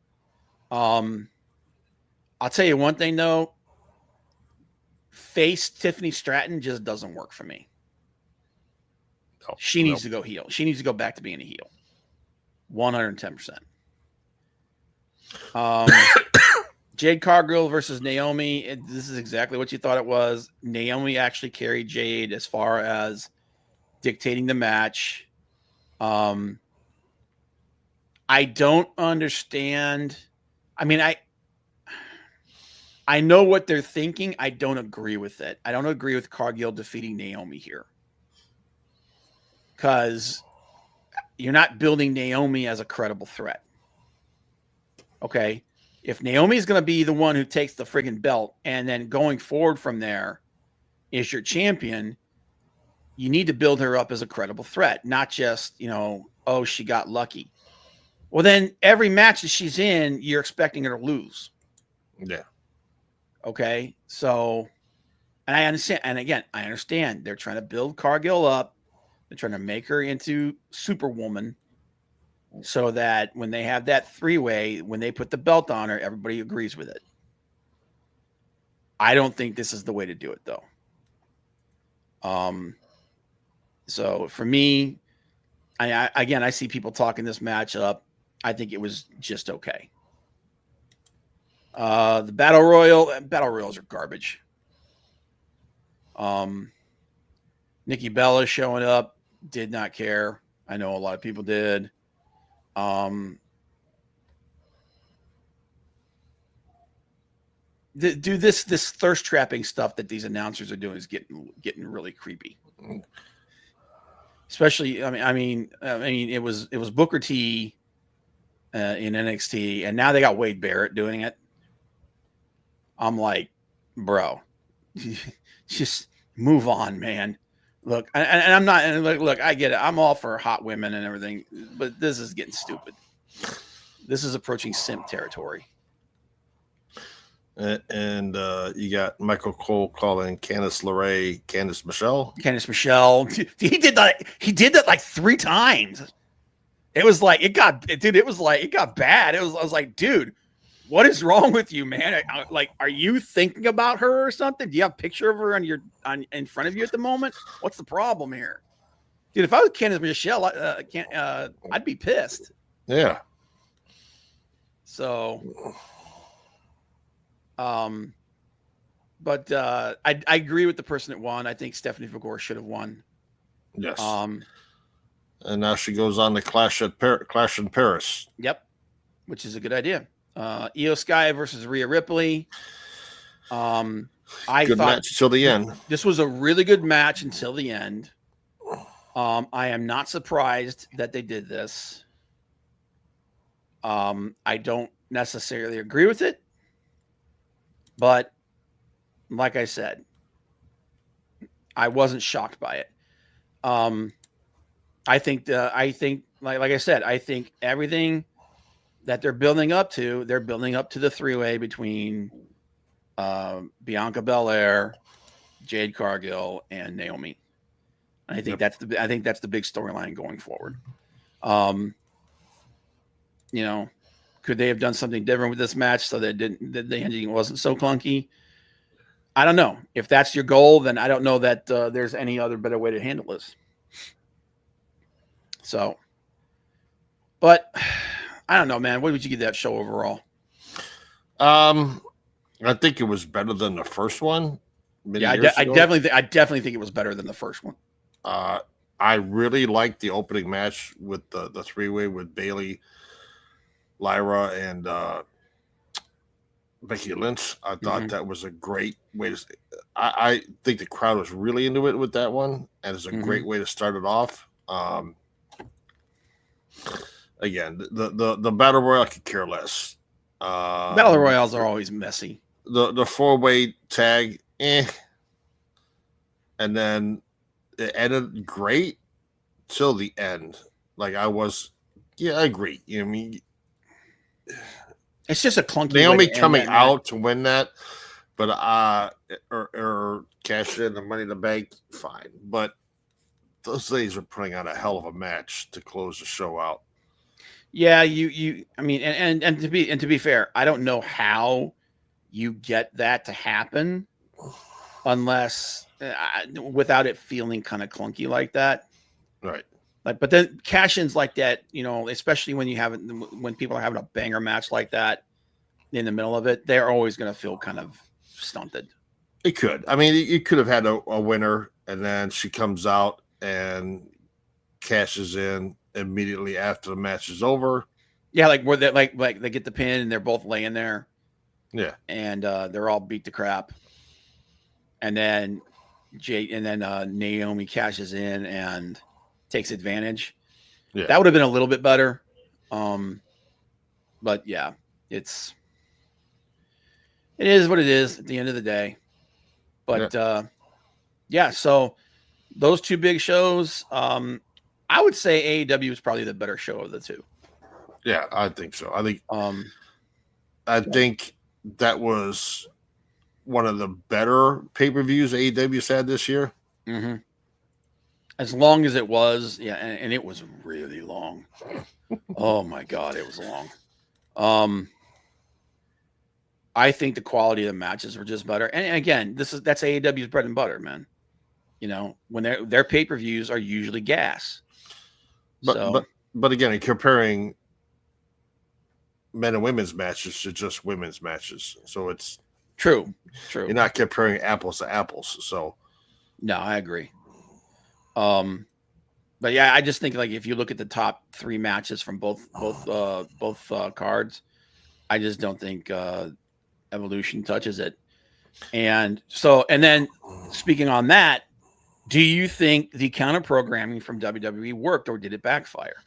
I'll tell you one thing though. Face Tiffany Stratton just doesn't work for me. She needs to go heel. She needs to go back to being a heel. 110%. Jade Cargill versus Naomi. This is exactly what you thought it was. Naomi actually carried Jade as far as dictating the match. I don't understand. I mean, I know what they're thinking. I don't agree with it. I don't agree with Cargill defeating Naomi here. Because you're not building Naomi as a credible threat. Okay? If Naomi is going to be the one who takes the friggin' belt and then going forward from there is your champion, you need to build her up as a credible threat, not just, oh, she got lucky. Well, then every match that she's in, you're expecting her to lose. Yeah. Okay? So, and I understand. And again, I understand. They're trying to build Cargill up. They're trying to make her into Superwoman so that when they have that three-way, when they put the belt on her, everybody agrees with it. I don't think this is the way to do it, though. So for me, I see people talking this match up. I think it was just okay. The battle royals are garbage. Nikki Bella showing up, did not care. I know a lot of people did. This thirst trapping stuff that these announcers are doing is getting really creepy. Especially, I mean, it was Booker T in NXT, and now they got Wade Barrett doing it. I'm like, bro, just move on, man. Look, and I'm not, and look, I get it. I'm all for hot women and everything, but this is getting stupid. This is approaching simp territory. And you got Michael Cole calling Candice LeRae Candice Michelle. Candice Michelle. He did that like 3 times. It was like it got bad. I was like, dude, what is wrong with you, man? Like, are you thinking about her or something? Do you have a picture of her in front of you at the moment? What's the problem here, dude? If I was Candice Michelle, I'd be pissed. Yeah. So, but I agree with the person that won. I think Stephanie Fagor should have won. Yes. And now she goes on to Clash in Paris. Yep, which is a good idea. Io Sky versus Rhea Ripley. I Good thought match till the end. This was a really good match until the end. I am not surprised that they did this. I don't necessarily agree with it, but like I said, I wasn't shocked by it. I think like I said, I think everything that they're building up to the 3-way between Bianca Belair, Jade Cargill, and Naomi. I think that's the big storyline going forward. Could they have done something different with this match so that the ending wasn't so clunky? I don't know. If that's your goal, then I don't know that there's any other better way to handle this. So, but I don't know, man. What would you give that show overall? I think it was better than the first one. Yeah, I definitely think it was better than the first one. I really liked the opening match with the 3-way with Bayley, Lyra, and Becky Lynch. I thought that was a great way to. I think the crowd was really into it with that one, and it's a great way to start it off. Again, the battle royale could care less. Battle royales are always messy. The 4-way tag, and then it ended great till the end. Like I agree. You know what I mean? It's just a clunky. Naomi coming out to win that, but or cash in the Money in the Bank, fine. But those ladies are putting on a hell of a match to close the show out. Yeah, I mean, and to be fair, I don't know how you get that to happen unless without it feeling kind of clunky like that. Right. Like, but then cash-ins like that, especially when when people are having a banger match like that in the middle of it, they're always going to feel kind of stunted. It could. I mean, you could have had a winner, and then she comes out and cashes in immediately after the match is over. Yeah, like where they like they get the pin and they're both laying there. Yeah. And they're all beat to crap. And then Naomi cashes in and takes advantage. Yeah. That would have been a little bit better. But yeah, it is what it is at the end of the day. But yeah, so those two big shows, I would say AEW is probably the better show of the two. Yeah, I think so. I think that was one of the better pay-per-views AEW's had this year. Mm-hmm. As long as it was, yeah, and it was really long. Oh my God, it was long. I think the quality of the matches were just better. And again, that's AEW's bread and butter, man. When their pay-per-views are usually gas. But again, comparing men and women's matches to just women's matches, so it's true. You're not comparing apples to apples. So no, I agree. But yeah, I just think like if you look at the top 3 matches from both cards, I just don't think Evolution touches it. And then speaking on that, do you think the counter programming from WWE worked or did it backfire?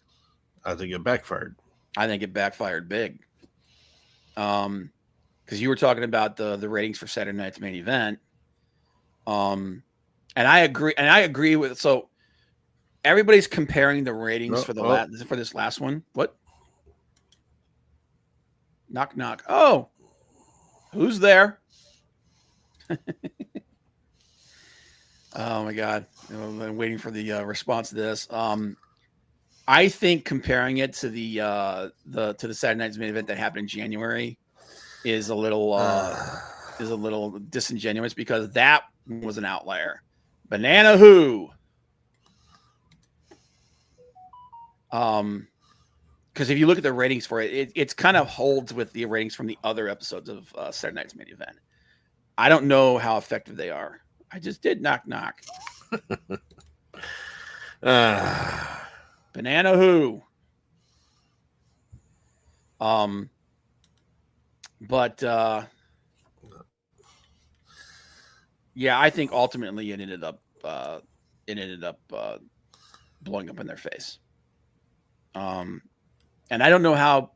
I think it backfired. I think it backfired big. Because you were talking about the ratings for Saturday Night's Main Event. And I agree with, so everybody's comparing the ratings for this last one. What? Knock, knock. Oh, who's there? Oh my God. I'm waiting for the response to this. I think comparing it to the Saturday Night's Main Event that happened in January is a little disingenuous because that was an outlier. Banana Who? Because if you look at the ratings for it, it's kind of holds with the ratings from the other episodes of Saturday Night's Main Event. I don't know how effective they are. I just did knock knock. Banana Who? But yeah, I think ultimately it ended up blowing up in their face. And I don't know how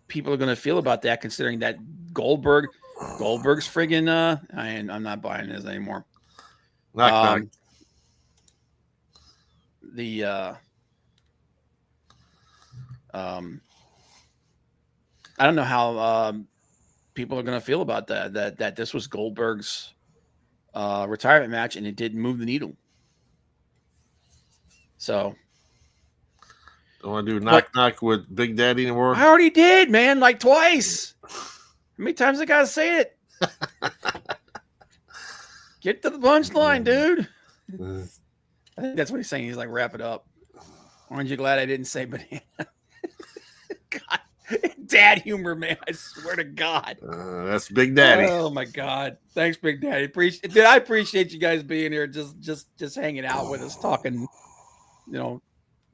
people are going to feel about that, considering that Goldberg's friggin' I'm not buying this anymore. Knock. I don't know how people are going to feel about that this was Goldberg's retirement match and it didn't move the needle. So don't want to do knock with Big Daddy anymore. I already did, man, like twice. How many times I gotta say it? Get to the punchline, dude. I think that's what he's saying. He's like, wrap it up. Aren't you glad I didn't say banana? God, dad humor, man. I swear to God. That's Big Daddy. Oh my God. Thanks, Big Daddy. I appreciate you guys being here, just hanging out with us, talking.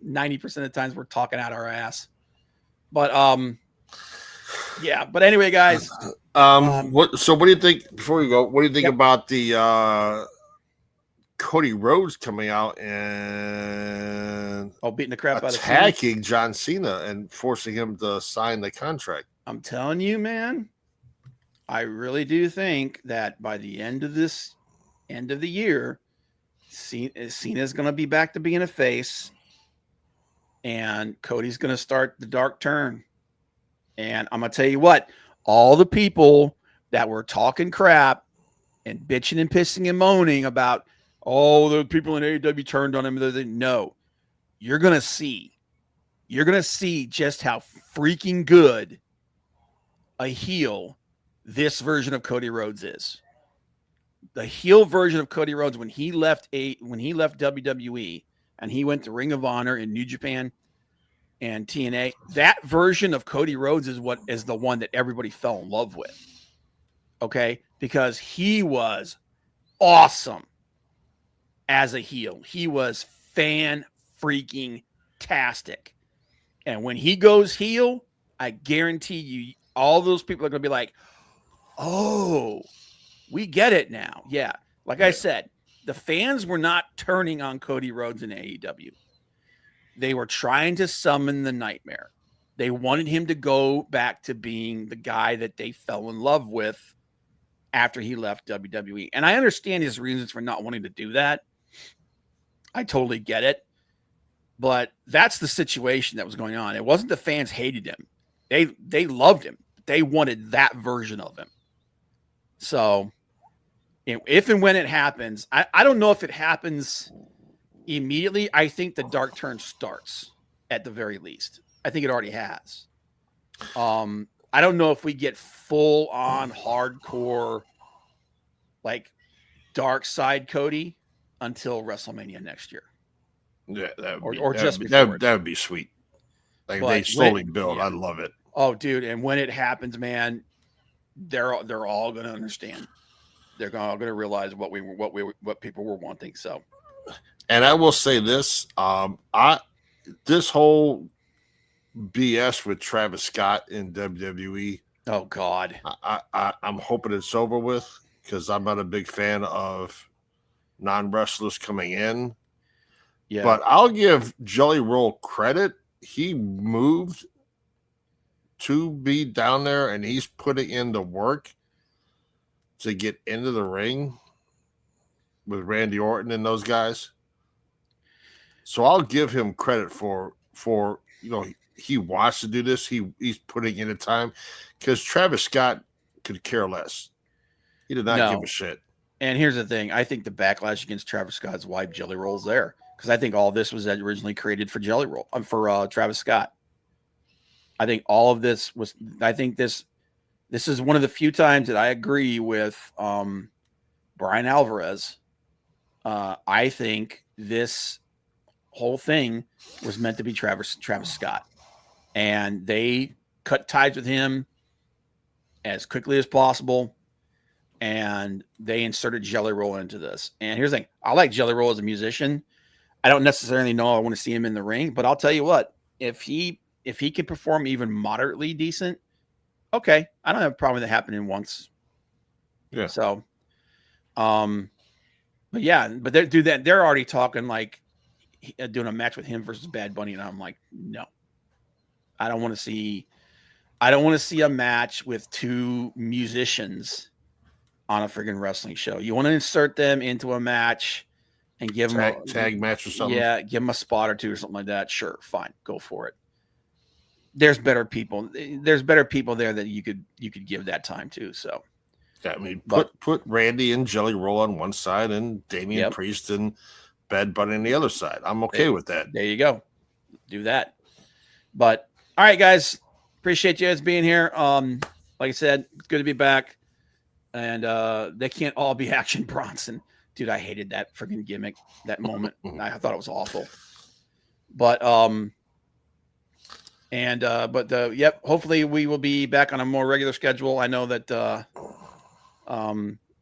90% of the times we're talking out our ass. But yeah. But anyway, guys. What do you think before we go? What do you think about the Cody Rhodes coming out and beating the crap out of attacking John Cena and forcing him to sign the contract? I'm telling you, man, I really do think that by the end of the year, Cena's going to be back to being a face, and Cody's going to start the dark turn. And I'm going to tell you what, all the people that were talking crap and bitching and pissing and moaning about, the people in AEW turned on him. No, you're going to see just how freaking good a heel this version of Cody Rhodes is. The heel version of Cody Rhodes when he left WWE and he went to Ring of Honor in New Japan and TNA. That version of Cody Rhodes is the one that everybody fell in love with. Okay, because he was awesome as a heel. He was fan-freaking-tastic. And when he goes heel, I guarantee you, all those people are going to be like, oh, we get it now. Yeah. Like I said, the fans were not turning on Cody Rhodes in AEW. They were trying to summon the nightmare. They wanted him to go back to being the guy that they fell in love with after he left WWE. And I understand his reasons for not wanting to do that. I totally get it. But that's the situation that was going on. It wasn't the fans hated him. They loved him. They wanted that version of him. So if and when it happens, I don't know if it happens immediately. I think the dark turn starts at the very least. I think it already has. I don't know if we get full on hardcore, like dark side Cody until WrestleMania next year. Yeah, that would Or be, just that before would, that would be sweet. Like But they slowly when- build. yeah. I love it. Oh, dude! And when it happens, man, they're all going to understand. They're all going to realize what people were wanting. So, And I will say this: this whole BS with Travis Scott in WWE. oh God, I'm hoping it's over with because I'm not a big fan of non-wrestlers coming in. yeah, But I'll give Jelly Roll credit. He moved to be down there and he's putting in the work to get into the ring with Randy Orton and those guys. So I'll give him credit for he wants to do this. He's putting in the time because Travis Scott could care less. He did not give a shit. And here's the thing: I think the backlash against Travis Scott's why Jelly Roll's there, because I think all this was originally created for Jelly Roll, for Travis Scott. I think all of this was. I think this is one of the few times that I agree with Brian Alvarez. I think this whole thing was meant to be Travis Scott, and they cut ties with him as quickly as possible, and they inserted Jelly Roll into this. And here's the thing: I like Jelly Roll as a musician. I don't necessarily know I want to see him in the ring, but I'll tell you what: if he can perform even moderately decent, okay, I don't have a problem with it happening once. Yeah. So, but yeah, but they're already talking like doing a match with him versus Bad Bunny, and I'm like, no, I don't want to see a match with two musicians on a friggin' wrestling show. You want to insert them into a match and give them a tag match or something. Yeah, give them a spot or two or something like that. Sure, fine, go for it. There's better people. There's better people there that you could give that time to. So, yeah, I mean, put Randy and Jelly Roll on one side and Damian Priest and Bad Bunny on the other side. I'm okay with that. There you go. Do that. But all right, guys, appreciate you guys being here. Like I said, it's good to be back. And they can't all be Action Bronson. Dude, I hated that freaking gimmick, that moment. I thought it was awful. But hopefully we will be back on a more regular schedule. I know that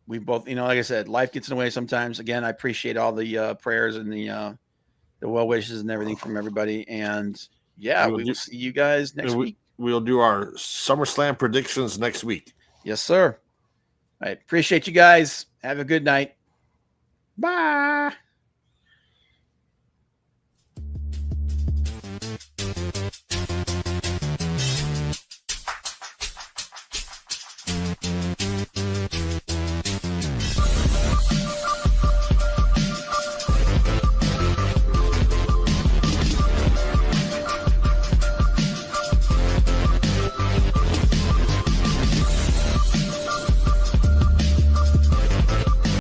we both, like I said, life gets in the way sometimes. Again, I appreciate all the prayers and the well wishes and everything from everybody. And yeah, we will see you guys next week. We'll do our SummerSlam predictions next week. Yes, sir. I appreciate you guys. Have a good night. Bye.